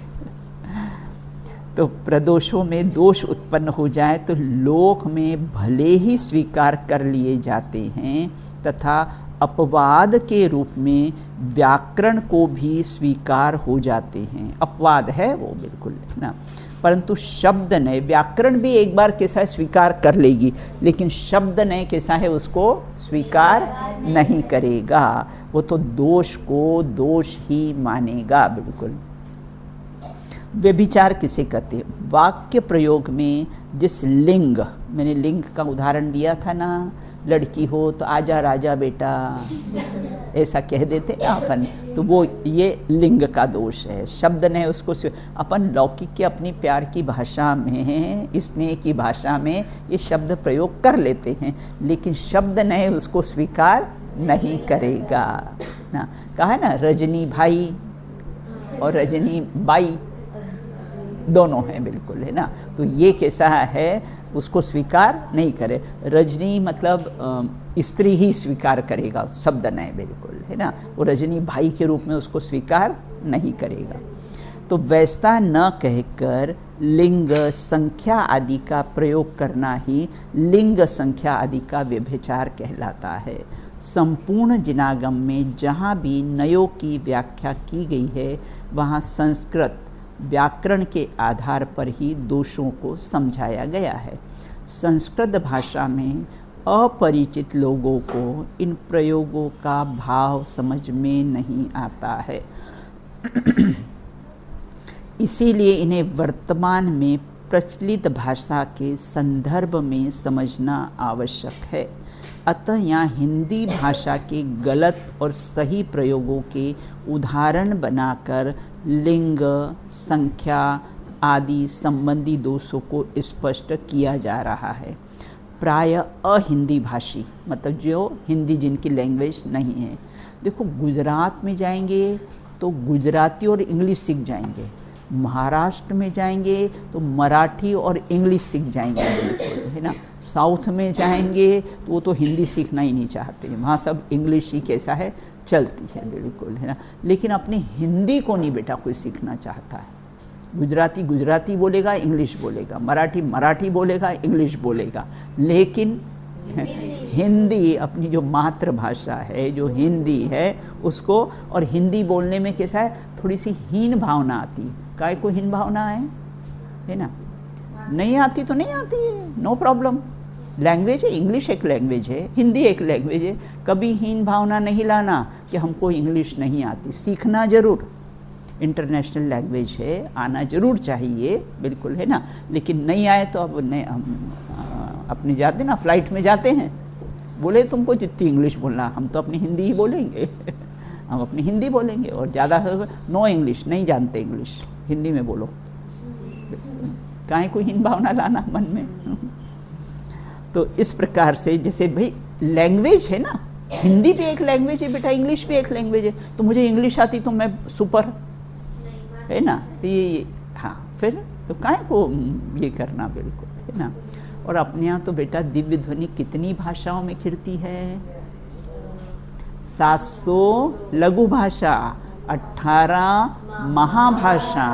तो प्रदोषों में दोष उत्पन्न हो जाए तो लोक में भले ही स्वीकार कर लिए जाते हैं तथा अपवाद के रूप में व्याकरण को भी स्वीकार हो जाते हैं। अपवाद है वो बिल्कुल ना, परंतु शब्द नय, व्याकरण भी एक बार कैसा है स्वीकार कर लेगी, लेकिन शब्द नय कैसा है उसको स्वीकार नहीं करेगा, वो तो दोष को दोष ही मानेगा बिल्कुल। व्यभिचार किसे कहते हैं? वाक्य प्रयोग में जिस लिंग, मैंने लिंग का उदाहरण दिया था ना, लड़की हो तो आजा राजा बेटा ऐसा कह देते ना अपन, तो वो ये लिंग का दोष है। शब्द ने उसको अपन लौकिक की अपनी प्यार की भाषा में, स्नेह की भाषा में ये शब्द प्रयोग कर लेते हैं, लेकिन शब्द ने उसको स्वीकार नहीं करेगा ना। कहा ना रजनी भाई और रजनी बाई दोनों हैं बिल्कुल, है ना। तो ये कैसा है उसको स्वीकार नहीं करे। रजनी मतलब स्त्री ही स्वीकार करेगा, शब्द नहीं बिल्कुल, है ना। वो रजनी भाई के रूप में उसको स्वीकार नहीं करेगा। तो वैसा न कहकर लिंग, संख्या आदि का प्रयोग करना ही लिंग, संख्या आदि का व्यभिचार कहलाता है। संपूर्ण जिनागम में जहाँ भी नयों की व्याख्या की गई है वहाँ संस्कृत व्याकरण के आधार पर ही दोषों को समझाया गया है। संस्कृत भाषा में अपरिचित लोगों को इन प्रयोगों का भाव समझ में नहीं आता है इसीलिए इन्हें वर्तमान में प्रचलित भाषा के संदर्भ में समझना आवश्यक है। अतः यहाँ हिंदी भाषा के गलत और सही प्रयोगों के उदाहरण बनाकर लिंग, संख्या आदि संबंधी दोषों को स्पष्ट किया जा रहा है। प्राय अहिंदी भाषी, मतलब जो हिंदी जिनकी लैंग्वेज नहीं है, देखो गुजरात में जाएंगे तो गुजराती और इंग्लिश सीख जाएंगे, महाराष्ट्र में जाएंगे तो मराठी और इंग्लिश सीख जाएंगे बिल्कुल, है ना। साउथ में जाएंगे तो वो तो हिंदी सीखना ही नहीं चाहते, वहाँ सब इंग्लिश ही कैसा है चलती है बिल्कुल, है ना। लेकिन अपनी हिंदी को नहीं बेटा कोई सीखना चाहता है। गुजराती गुजराती बोलेगा, इंग्लिश बोलेगा, मराठी मराठी बोलेगा, इंग्लिश बोलेगा, लेकिन हिंदी अपनी जो मातृभाषा है, जो हिंदी है उसको, और हिंदी बोलने में कैसा है थोड़ी सी हीन भावना आती। काय को हीन भावना है ना, नहीं आती तो नहीं आती है, नो प्रॉब्लम। लैंग्वेज है, इंग्लिश एक लैंग्वेज है, हिंदी एक लैंग्वेज है, कभी हीन भावना नहीं लाना कि हमको इंग्लिश नहीं आती। सीखना जरूर, इंटरनेशनल लैंग्वेज है, आना जरूर चाहिए बिल्कुल, है ना। लेकिन नहीं आए तो अब नहीं, हम अपने जाते ना फ्लाइट में जाते हैं, बोले तुमको जितनी इंग्लिश बोलना, हम तो अपनी हिंदी ही बोलेंगे हम अपनी हिंदी बोलेंगे, और ज़्यादा नो इंग्लिश, नहीं जानते इंग्लिश, हिंदी में बोलो। काहे कोई हीन भावना लाना मन में तो इस प्रकार से जैसे भाई लैंग्वेज है ना, हिंदी भी एक लैंग्वेज है बेटा, इंग्लिश भी एक लैंग्वेज है, तो मुझे इंग्लिश आती तो मैं सुपर, है ना। तो ये हाँ, फिर तो काहे को ये करना बिल्कुल, है ना। और अपने यहाँ तो बेटा दिव्य ध्वनि कितनी भाषाओं में खिरती है, 700 लघु भाषा, 18 महाभाषा,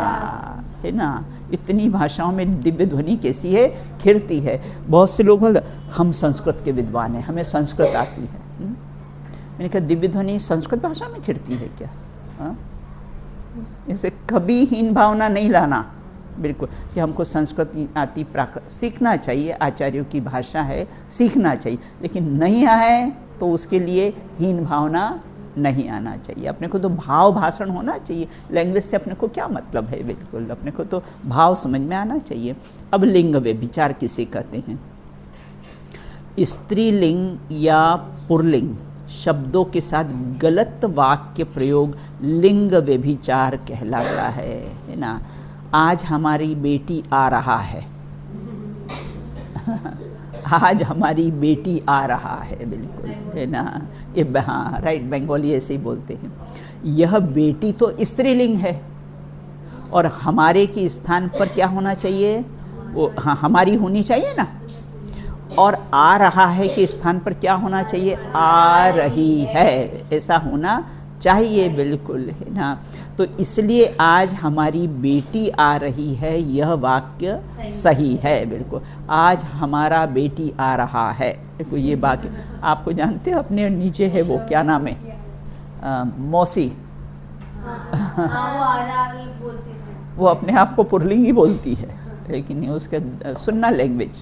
है ना। इतनी भाषाओं में दिव्य ध्वनि कैसी है खिरती है। बहुत से लोग बोलते हम संस्कृत के विद्वान हैं, हमें संस्कृत आती है। मैंने कहा दिव्य ध्वनि संस्कृत भाषा में खिरती है क्या? हाँ, इसे कभी हीन भावना नहीं लाना बिल्कुल कि हमको संस्कृत आती, प्राकृत सीखना चाहिए, आचार्यों की भाषा है, सीखना चाहिए, लेकिन नहीं आए तो उसके लिए हीन भावना नहीं आना चाहिए। अपने को तो भाव भाषण होना चाहिए, लैंग्वेज से अपने को क्या मतलब है बिल्कुल, अपने को तो भाव समझ में आना चाहिए। अब लिंग व्यभिचार किसे कहते हैं? स्त्रीलिंग या पुरलिंग शब्दों के साथ गलत वाक्य प्रयोग लिंग व्यभिचार कहलाता है ना। आज हमारी बेटी आ रहा है आज हमारी बेटी आ रहा है, बिल्कुल, है ना। ये हाँ राइट, बंगाली ऐसे ही बोलते हैं। यह बेटी तो स्त्रीलिंग है और हमारे के स्थान पर क्या होना चाहिए, वो हाँ हमारी होनी चाहिए ना। और आ रहा है के स्थान पर क्या होना चाहिए, आ रही है, ऐसा होना चाहिए, बिल्कुल, है ना। तो इसलिए आज हमारी बेटी आ रही है, यह वाक्य सही है, बिल्कुल। आज हमारा बेटी आ रहा है, देखो ये वाक्य आपको जानते हो, अपने नीचे है वो क्या नाम है, मौसी, वो अपने आप को पुरलिंगी बोलती है, लेकिन उसका सुनना लैंग्वेज।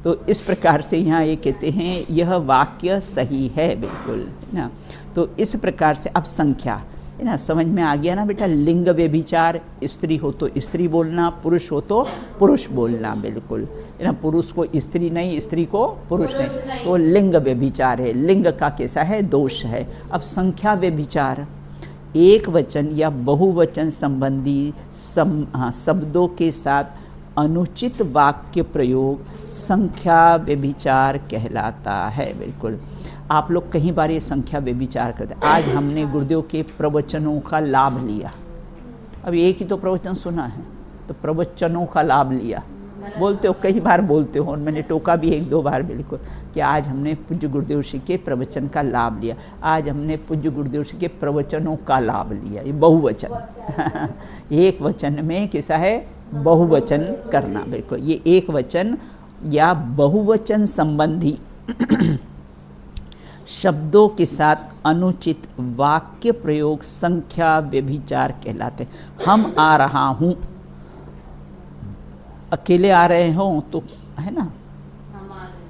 तो इस प्रकार से यहाँ ये कहते हैं यह वाक्य सही है, बिल्कुल, है ना। तो इस प्रकार से अब संख्या, है ना, समझ में आ गया ना बेटा। लिंग व्यभिचार, स्त्री हो तो स्त्री बोलना, पुरुष हो तो पुरुष बोलना, बिल्कुल, है ना। पुरुष को स्त्री नहीं, स्त्री को पुरुष नहीं, तो लिंग व्यभिचार है। लिंग का कैसा है, दोष है। अब संख्या व्यभिचार, एक वचन या बहुवचन संबंधी शब्दों के साथ अनुचित वाक्य प्रयोग संख्या व्यभिचार कहलाता है, बिल्कुल। आप लोग कई बार ये संख्या व्यभिचार करते हैं। आज हमने गुरुदेव के प्रवचनों का लाभ लिया, अब एक ही तो प्रवचन सुना है, तो प्रवचनों का लाभ लिया, बोलते हो, कई बार बोलते हो, और मैंने टोका भी एक दो बार, बिल्कुल, कि आज हमने पूज्य गुरुदेव श्री के प्रवचन का लाभ लिया, आज हमने पूज्य गुरुदेव श्री के प्रवचनों का लाभ लिया। ये बहुवचन एक वचन में कैसा है, बहुवचन करना, बिल्कुल। ये एक वचन या बहुवचन संबंधी शब्दों के साथ अनुचित वाक्य प्रयोग संख्या व्यभिचार कहलाते। हम आ रहा हूँ, अकेले आ रहे हो तो, है ना,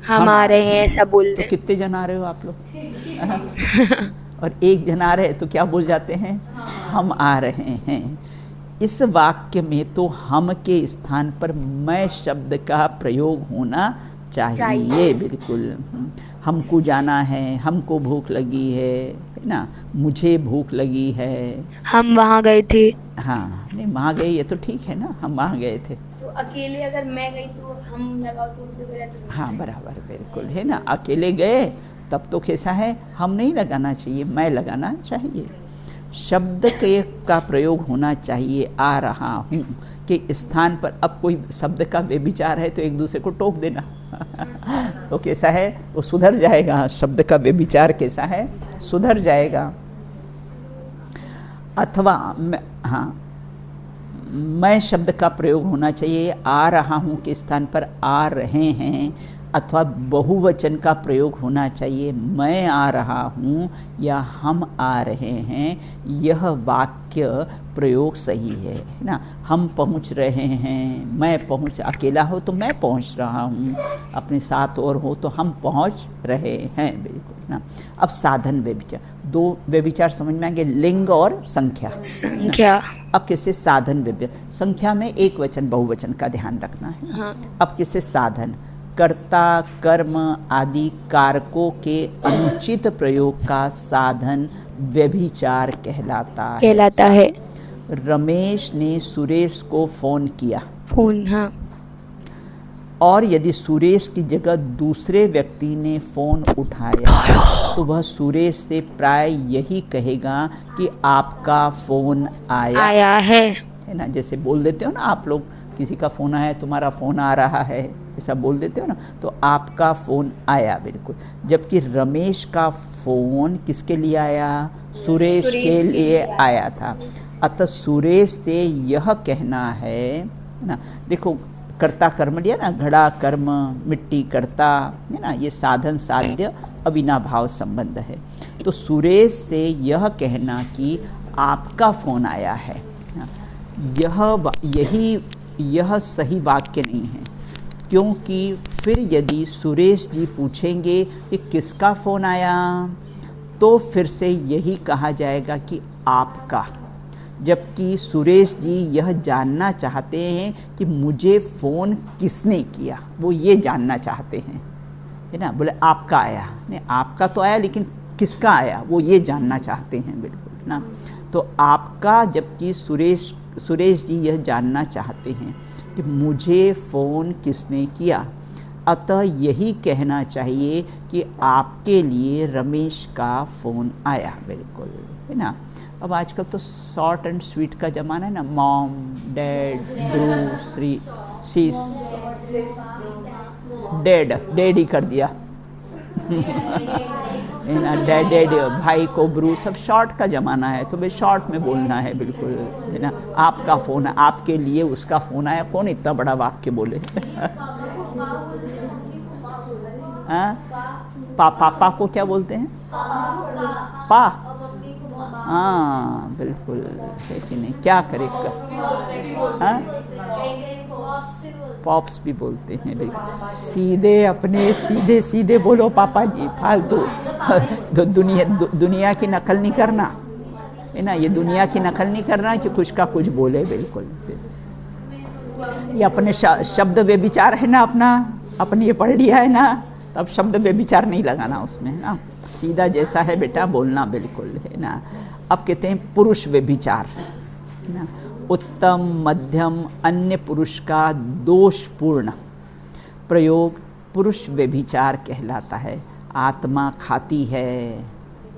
हम आ रहे हैं ऐसा बोल तो कितने जन आ रहे हो आप लोग और एक जन आ रहे हैं तो क्या बोल जाते हैं, हम आ रहे हैं। इस वाक्य में तो हम के स्थान पर मैं शब्द का प्रयोग होना चाहिए, बिल्कुल। हमको जाना है, हमको भूख लगी है ना, मुझे भूख लगी है, हम वहाँ गए थे। हाँ, नहीं वहाँ गए ये तो ठीक है ना, हम वहाँ गए थे। तो अकेले अगर मैं गई तो हम लगाओ तो हाँ बराबर, बिल्कुल, है ना। अकेले गए तब तो कैसा है, हम नहीं लगाना चाहिए, मैं लगाना चाहिए। शब्द के का प्रयोग होना चाहिए, आ रहा हूँ के स्थान पर। अब कोई शब्द का व्यभिचार है तो एक दूसरे को टोक देना तो कैसा है, वो सुधर जाएगा। शब्द का व्यभिचार कैसा है, सुधर जाएगा। अथवा हाँ, मैं शब्द का प्रयोग होना चाहिए, आ रहा हूँ के स्थान पर आ रहे हैं, अथवा बहुवचन का प्रयोग होना चाहिए, मैं आ रहा हूँ या हम आ रहे हैं। यह वाक्य प्रयोग सही है ना। हम पहुँच रहे हैं, मैं पहुँच, अकेला हो तो मैं पहुँच रहा हूँ, अपने साथ और हो तो हम पहुँच रहे हैं, बिल्कुल ना। अब साधन व्यभिचार, दो व्यभिचार समझ में आएंगे, लिंग और संख्या। अब किससे साधन व्यभिचार, संख्या में एक वचन बहुवचन का ध्यान रखना है। हाँ। अब किससे साधन, कर्ता कर्म आदि कारकों के अनुचित प्रयोग का साधन व्यभिचार कहलाता है। रमेश ने सुरेश को फोन किया, हाँ। और यदि सुरेश की जगह दूसरे व्यक्ति ने फोन उठाया तो वह सुरेश से प्राय यही कहेगा कि आपका फोन आया है ना। जैसे बोल देते हो ना आप लोग, किसी का फ़ोन आया, तुम्हारा फ़ोन आ रहा है, ऐसा बोल देते हो ना, तो आपका फ़ोन आया, बिल्कुल। जबकि रमेश का फ़ोन किसके लिए आया, सुरेश के लिए आया था। अतः सुरेश से यह कहना है ना, देखो कर्ता कर्म लिया ना, घड़ा कर्म, मिट्टी कर्ता, है ना, ये साधन साध्य अविनाभाव संबंध है। तो सुरेश से यह कहना कि आपका फ़ोन आया है, यह सही वाक्य नहीं है, क्योंकि फिर यदि सुरेश जी पूछेंगे कि किसका फ़ोन आया, तो फिर से यही कहा जाएगा कि आपका, जबकि सुरेश जी यह जानना चाहते हैं कि मुझे फ़ोन किसने किया, वो ये जानना चाहते हैं, है ना। बोले आपका आया, नहीं आपका तो आया लेकिन किसका आया वो ये जानना चाहते हैं, बिल्कुल ना। तो आपका, जबकि सुरेश जी यह जानना चाहते हैं कि मुझे फ़ोन किसने किया, अतः यही कहना चाहिए कि आपके लिए रमेश का फ़ोन आया, बिल्कुल, है ना। अब आजकल तो शॉर्ट एंड स्वीट का ज़माना है ना, mom, dad, bro, sis, dad ही कर दिया है ना, डैड, भाई को ब्रू, सब शॉर्ट का ज़माना है, तो भाई शॉर्ट में बोलना है, बिल्कुल, है ना। आपका फ़ोन, आपके लिए उसका फ़ोन आया, कौन इतना बड़ा वाक्य बोले हाँ, पापा को क्या बोलते हैं, पा, हाँ बिल्कुल, है कि नहीं, क्या करे, हाँ पॉप्स भी बोलते हैं, बिल्कुल, सीधे अपने सीधे बोलो पापा जी, फालतू दुनिया की नकल नहीं करना, है ना, ये दुनिया की नकल नहीं करना कि कुछ का कुछ बोले, बिल्कुल। ये अपने शब्द व्यभिचार है ना, अपने ये पढ़ लिया है ना, तब शब्द व्यभिचार नहीं लगाना उसमें, है ना, सीधा जैसा है बेटा बोलना, बिल्कुल, है ना। अब कहते हैं पुरुष व्यभिचार, है ना, उत्तम, मध्यम, अन्य पुरुष का दोषपूर्ण प्रयोग पुरुष व्यभिचार कहलाता है। आत्मा खाती है,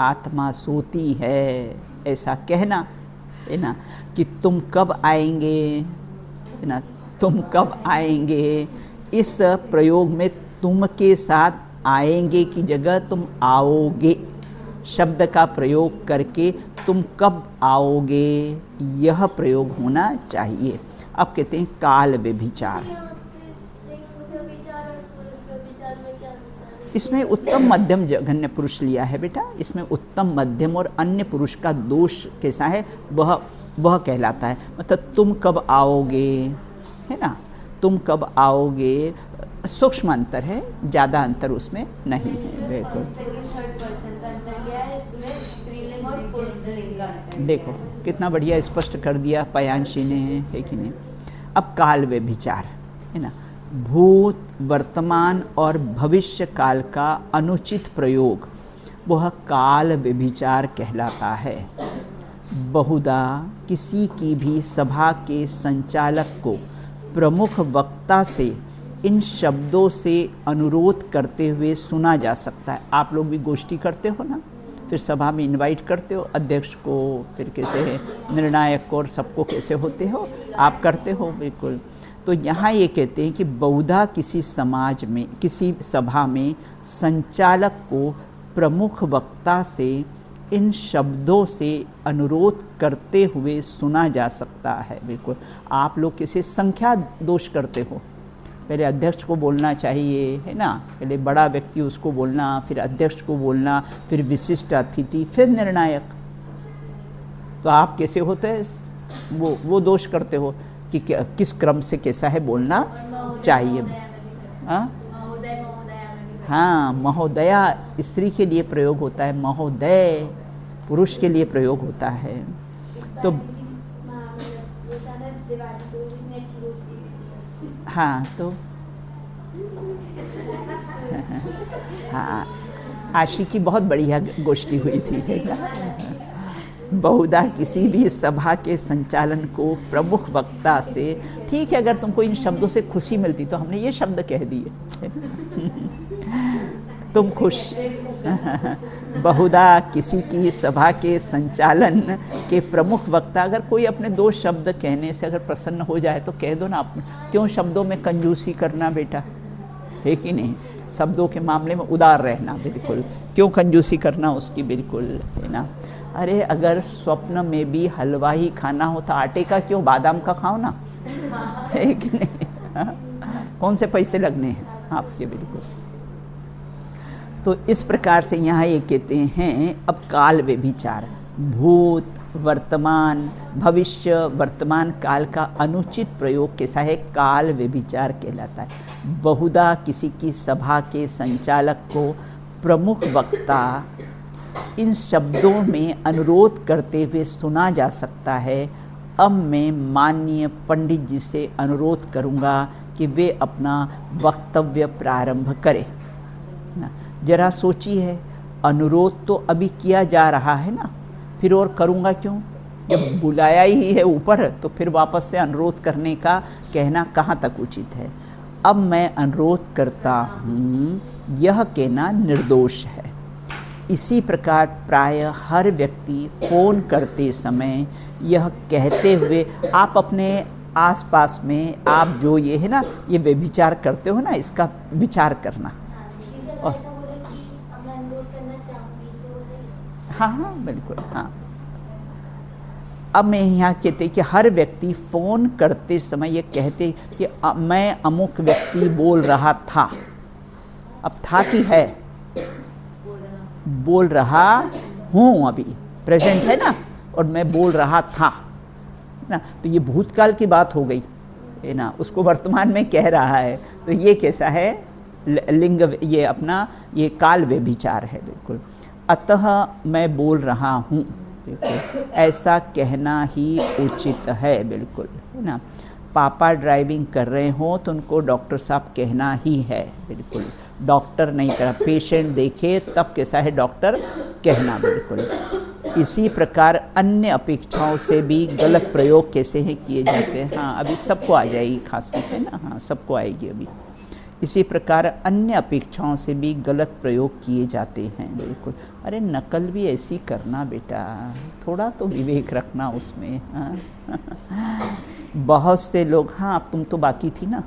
आत्मा सोती है, ऐसा कहना, है ना, कि तुम कब आएंगे, है ना, तुम कब आएंगे, इस प्रयोग में तुम के साथ आएंगे की जगह तुम आओगे शब्द का प्रयोग करके तुम कब आओगे यह प्रयोग होना चाहिए। अब कहते हैं काल व्यभिचार। इसमें उत्तम मध्यम जघन्य पुरुष लिया है बेटा, इसमें उत्तम मध्यम और अन्य पुरुष का दोष कैसा है वह कहलाता है। मतलब तुम कब आओगे, है ना, तुम कब आओगे, सूक्ष्म अंतर है, ज़्यादा अंतर उसमें नहीं है, बिल्कुल। देखो कितना बढ़िया स्पष्ट कर दिया पयांशी ने, है कि नहीं। अब काल व्यभिचार, है ना, भूत, वर्तमान और भविष्य काल का अनुचित प्रयोग वह काल व्यभिचार कहलाता है। बहुधा किसी की भी सभा के संचालक को प्रमुख वक्ता से इन शब्दों से अनुरोध करते हुए सुना जा सकता है। आप लोग भी गोष्ठी करते हो ना, फिर सभा में इनवाइट करते हो अध्यक्ष को, फिर कैसे निर्णायक को, और सबको कैसे होते हो, आप करते हो, बिल्कुल। तो यहाँ ये कहते हैं कि बहुधा किसी समाज में, किसी सभा में संचालक को प्रमुख वक्ता से इन शब्दों से अनुरोध करते हुए सुना जा सकता है, बिल्कुल। आप लोग किसी संख्या दोष करते हो, पहले अध्यक्ष को बोलना चाहिए, है ना, पहले बड़ा व्यक्ति उसको बोलना, फिर अध्यक्ष को बोलना, फिर विशिष्ट अतिथि, फिर निर्णायक। तो आप कैसे होते हैं, वो दोष करते हो कि किस क्रम से कैसा है बोलना चाहिए। हाँ, महोदया स्त्री के लिए प्रयोग होता है, महोदय पुरुष के लिए प्रयोग होता है। तो हाँ, तो हाँ, आशिकी बहुत बढ़िया गोष्ठी हुई थी। बहुधा किसी भी सभा के संचालन को प्रमुख वक्ता से, ठीक है, अगर तुमको इन शब्दों से खुशी मिलती तो हमने ये शब्द कह दिए तुम खुश। बहुधा किसी की सभा के संचालन के प्रमुख वक्ता, अगर कोई अपने दो शब्द कहने से अगर प्रसन्न हो जाए तो कह दो ना, आप क्यों शब्दों में कंजूसी करना बेटा, है कि नहीं, शब्दों के मामले में उदार रहना, बिल्कुल, क्यों कंजूसी करना उसकी, बिल्कुल, है ना। अरे अगर स्वप्न में भी हलवा ही खाना हो तो आटे का क्यों, बादाम का खाओ ना, है कि नहीं, कौन से पैसे लगने हैं आपके, बिल्कुल। तो इस प्रकार से यहाँ ये कहते हैं अब काल व्यभिचार, भूत, वर्तमान, भविष्य, वर्तमान काल का अनुचित प्रयोग कैसा है, काल व्यभिचार कहलाता है। बहुधा किसी की सभा के संचालक को प्रमुख वक्ता इन शब्दों में अनुरोध करते हुए सुना जा सकता है। अब मैं माननीय पंडित जी से अनुरोध करूँगा कि वे अपना वक्तव्य प्रारंभ करें। जरा सोचिए, अनुरोध तो अभी किया जा रहा है ना, फिर और करूँगा क्यों? जब बुलाया ही है ऊपर तो फिर वापस से अनुरोध करने का कहना कहाँ तक उचित है? अब मैं अनुरोध करता हूँ, यह कहना निर्दोष है। इसी प्रकार प्राय हर व्यक्ति फ़ोन करते समय यह कहते हुए, आप अपने आसपास में आप जो ये है ना, ये व्यभिचार करते हो ना, इसका विचार करना। और हाँ, बिल्कुल, हाँ। अब मैं यहाँ कहते कि हर व्यक्ति फ़ोन करते समय ये कहते कि मैं अमुक व्यक्ति बोल रहा था। अब था कि है? बोल रहा हूँ, अभी प्रेजेंट है ना, और मैं बोल रहा था ना, तो ये भूतकाल की बात हो गई है ना, उसको वर्तमान में कह रहा है, तो ये कैसा है? लिंग, ये अपना ये काल व्यभिचार है, बिल्कुल। अतः मैं बोल रहा हूँ, बिल्कुल ऐसा कहना ही उचित है, बिल्कुल, है ना। पापा ड्राइविंग कर रहे हो तो उनको डॉक्टर साहब कहना ही है, बिल्कुल, डॉक्टर नहीं करा, पेशेंट देखे तब कैसा है डॉक्टर कहना, बिल्कुल। इसी प्रकार अन्य अपेक्षाओं से भी गलत प्रयोग कैसे हैं किए जाते हैं। हाँ, अभी सबको आ जाएगी खांसी, है ना, हाँ सबको आएगी अभी। इसी प्रकार अन्य अपेक्षाओं से भी गलत प्रयोग किए जाते हैं, बिल्कुल। अरे नकल भी ऐसी करना बेटा, थोड़ा तो विवेक रखना उसमें। हाँ बहुत से लोग, हाँ अब तुम तो बाकी थी ना,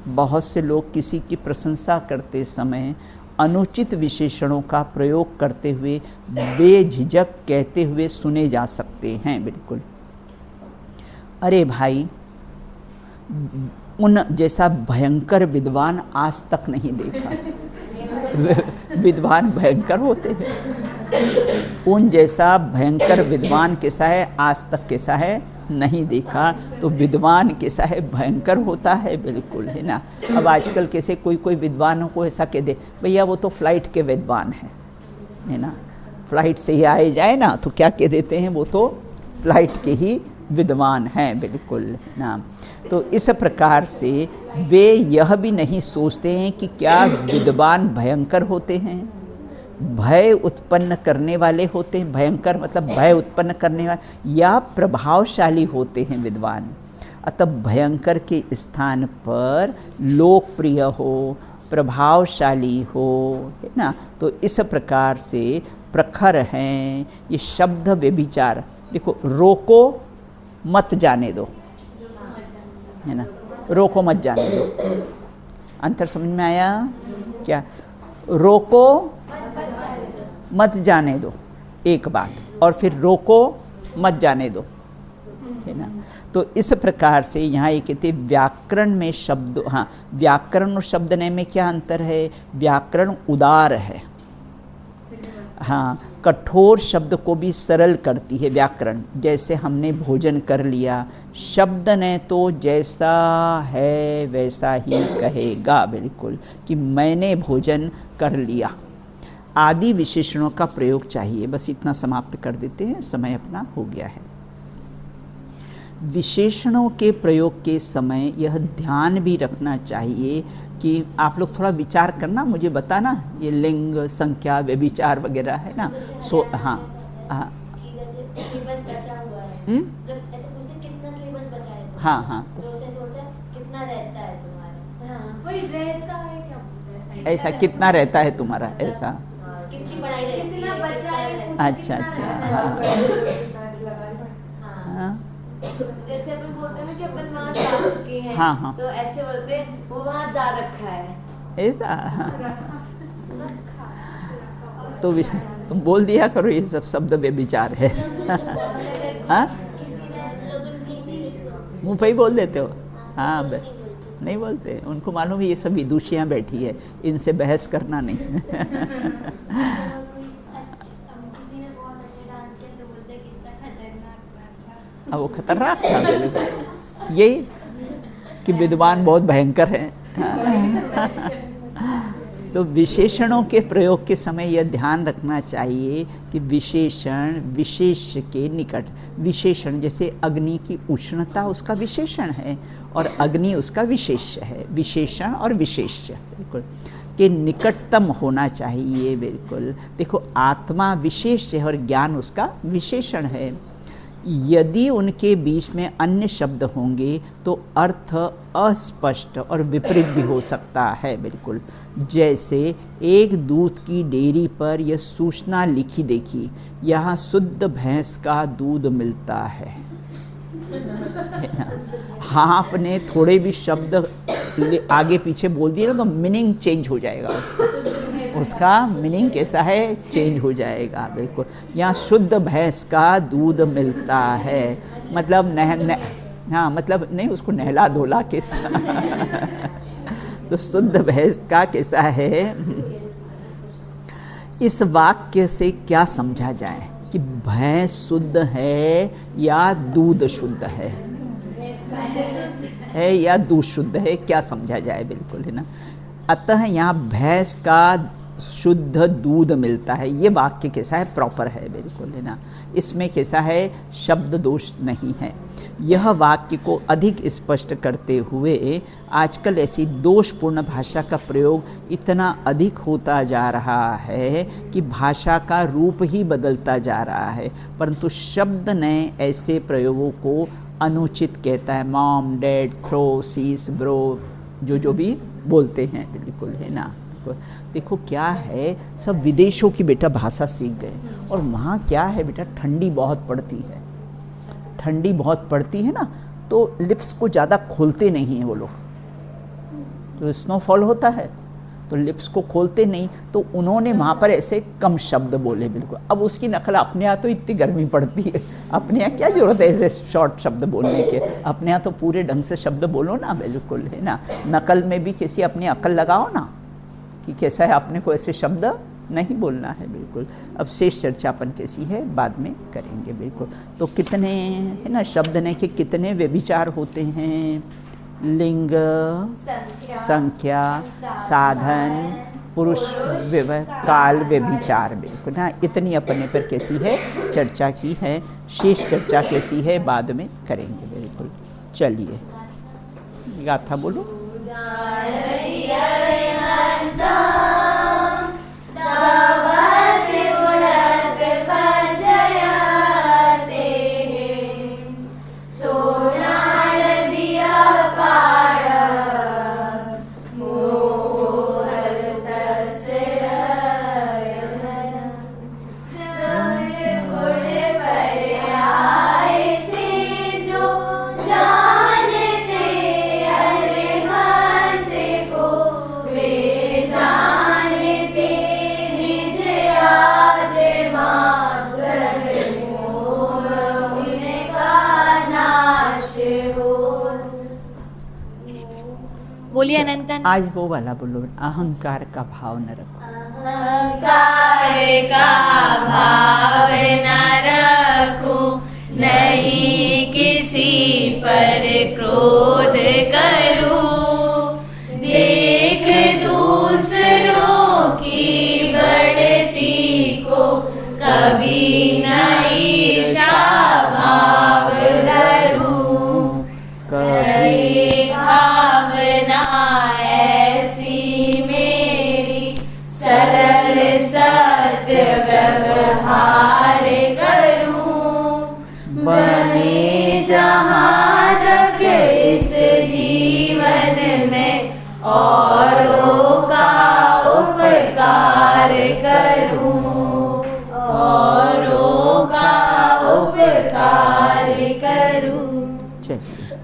बहुत से लोग किसी की प्रशंसा करते समय अनुचित विशेषणों का प्रयोग करते हुए बेझिझक कहते हुए सुने जा सकते हैं, बिल्कुल। अरे भाई, उन जैसा भयंकर विद्वान आज तक नहीं देखा। विद्वान भयंकर होते हैं, उन जैसा भयंकर विद्वान कैसा है आज तक कैसा है नहीं देखा, तो विद्वान कैसा है भयंकर होता है, बिल्कुल, है ना। अब आजकल कैसे कोई कोई विद्वानों को ऐसा कह दे, भैया वो तो फ्लाइट के विद्वान हैं, है ना, फ्लाइट से ही आए जाए ना, तो क्या कह देते हैं, वो तो फ्लाइट के ही विद्वान हैं, बिल्कुल ना। तो इस प्रकार से वे यह भी नहीं सोचते हैं कि क्या विद्वान भयंकर होते हैं, भय उत्पन्न करने वाले होते हैं, भयंकर मतलब भय उत्पन्न करने वाले, या प्रभावशाली होते हैं विद्वान। अतः भयंकर के स्थान पर लोकप्रिय हो, प्रभावशाली हो, है ना। तो इस प्रकार से प्रखर हैं ये शब्द व्यभिचार। देखो, रोको मत जाने दो, है ना, रोको मत जाने दो, अंतर समझ में आया क्या? रोको मत जाने दो एक बात, और फिर रोको मत जाने दो, है ना। तो इस प्रकार से यहाँ ये कहते व्याकरण में शब्द, हाँ व्याकरण और शब्दनय में क्या अंतर है? व्याकरण उदार है, हाँ कठोर शब्द को भी सरल करती है व्याकरण। जैसे हमने भोजन कर लिया, शब्द ने तो जैसा है वैसा ही कहेगा, बिल्कुल, कि मैंने भोजन कर लिया। आदि विशेषणों का प्रयोग चाहिए। बस इतना समाप्त कर देते हैं, समय अपना हो गया है। विशेषणों के प्रयोग के समय यह ध्यान भी रखना चाहिए कि आप लोग थोड़ा विचार करना, मुझे बताना, ये लिंग, संख्या, व्यभिचार वगैरह है ना। सो हाँ हाँ हाँ हाँ ऐसा कितना रहता है तुम्हारा, ऐसा कितनी पढ़ाई कितना बचा है, अच्छा अच्छा, हाँ जैसे अपन बोलते हैं ना कि अपन वहाँ जा चुके हैं, हाँ हाँ, तो ऐसे बोलते हैं वो वहाँ जा रखा है, ऐसा। तो तुम बोल दिया करो, ये सब शब्द व्यभिचार है। हाँ मुँह पे ही बोल देते हो? हाँ नहीं बोलते, उनको मालूम है ये सब विदुषियाँ बैठी है, इनसे बहस करना नहीं। अब वो खतरनाक था, बिल्कुल यही कि विद्वान बहुत भयंकर है। तो विशेषणों के प्रयोग के समय यह ध्यान रखना चाहिए कि विशेषण विशेष के निकट, विशेषण जैसे अग्नि की उष्णता उसका विशेषण है और अग्नि उसका विशेष्य है, विशेषण और विशेष्य, बिल्कुल। के निकटतम होना चाहिए। बिल्कुल देखो, आत्मा विशेष है और ज्ञान उसका विशेषण है। यदि उनके बीच में अन्य शब्द होंगे तो अर्थ अस्पष्ट और विपरीत भी हो सकता है। बिल्कुल, जैसे एक दूध की डेयरी पर यह सूचना लिखी देखी, यहाँ शुद्ध भैंस का दूध मिलता है ना? हाँ, आपने थोड़े भी शब्द आगे पीछे बोल दिए ना तो मीनिंग चेंज हो जाएगा उसका मीनिंग कैसा है, चेंज हो जाएगा। बिल्कुल, यहाँ शुद्ध भैंस का दूध मिलता है, मतलब हाँ, मतलब नहीं, उसको नहला धोला कैसा तो शुद्ध भैंस का कैसा है। इस वाक्य से क्या समझा जाए कि भैंस शुद्ध है या दूध शुद्ध है या दूध शुद्ध है, क्या समझा जाए। बिल्कुल, है ना। अतः यहाँ भैंस का शुद्ध दूध मिलता है, ये वाक्य कैसा है, प्रॉपर है। बिल्कुल, है ना। इसमें कैसा है, शब्द दोष नहीं है। यह वाक्य को अधिक स्पष्ट करते हुए आजकल ऐसी दोषपूर्ण भाषा का प्रयोग इतना अधिक होता जा रहा है कि भाषा का रूप ही बदलता जा रहा है, परंतु शब्द ने ऐसे प्रयोगों को अनुचित कहता है। मॉम, डैड, थ्रो, सीस, ब्रो, जो भी बोलते हैं। बिल्कुल, है ना। देखो क्या है, सब विदेशों की बेटा भाषा सीख गए, और वहाँ क्या है बेटा, ठंडी बहुत पड़ती है, ठंडी बहुत पड़ती है ना, तो लिप्स को ज़्यादा खोलते नहीं हैं वो लोग। तो स्नोफॉल होता है तो लिप्स को खोलते नहीं, तो उन्होंने वहाँ पर ऐसे कम शब्द बोले। बिल्कुल, अब उसकी नकल अपने यहाँ तो इतनी गर्मी पड़ती है, अपने यहाँ क्या ज़रूरत है ऐसे शॉर्ट शब्द बोलने के, अपने यहाँ तो पूरे ढंग से शब्द बोलो ना। बिल्कुल, है ना। नकल में भी किसी अपनी अकल लगाओ ना कि कैसा है, अपने को ऐसे शब्द नहीं बोलना है। बिल्कुल, अब शेष चर्चा अपन कैसी है बाद में करेंगे। बिल्कुल, तो कितने, है ना, शब्द ने के कितने व्यभिचार होते हैं, लिंग, संख्या, साधन, पुरुष, काल, व्यभिचार। बिल्कुल ना, इतनी अपने पर कैसी है चर्चा की है, शेष चर्चा कैसी है बाद में करेंगे। बिल्कुल, चलिए गाथा बोलो। बोलिए अनंतन। आज वो वाला बोलो, अहंकार का भाव न रखो। अहंकार का भाव न रखूं, नहीं किसी पर क्रोध करूं, देख दूसरों की बढ़ती को कभी न ईर्ष्या भाव धरूं, कभी भावना ऐसी मेरी सरल सत्य व्यवहार करूं, बने जहाँ तक इस जीवन में औरों का उपकार करूं, औरों का उपकार करूं।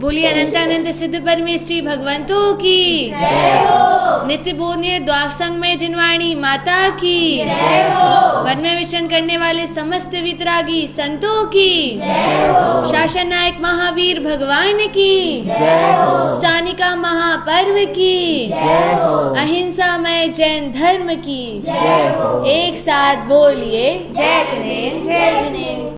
बोलिए अनंत अनंत सिद्ध परमेश्वरी भगवंतों की जय हो। नित्य बोधनीय द्वारसंग में जिनवाणी माता की जय हो। वन में विचरण करने वाले समस्त वितरागी संतों की जय हो। शासन नायक महावीर भगवान की जय हो। स्टानिका महापर्व की जय हो। अहिंसामय जैन धर्म की जय हो। एक साथ बोलिए जय जिनेन्द्र जय जिनेन्द्र।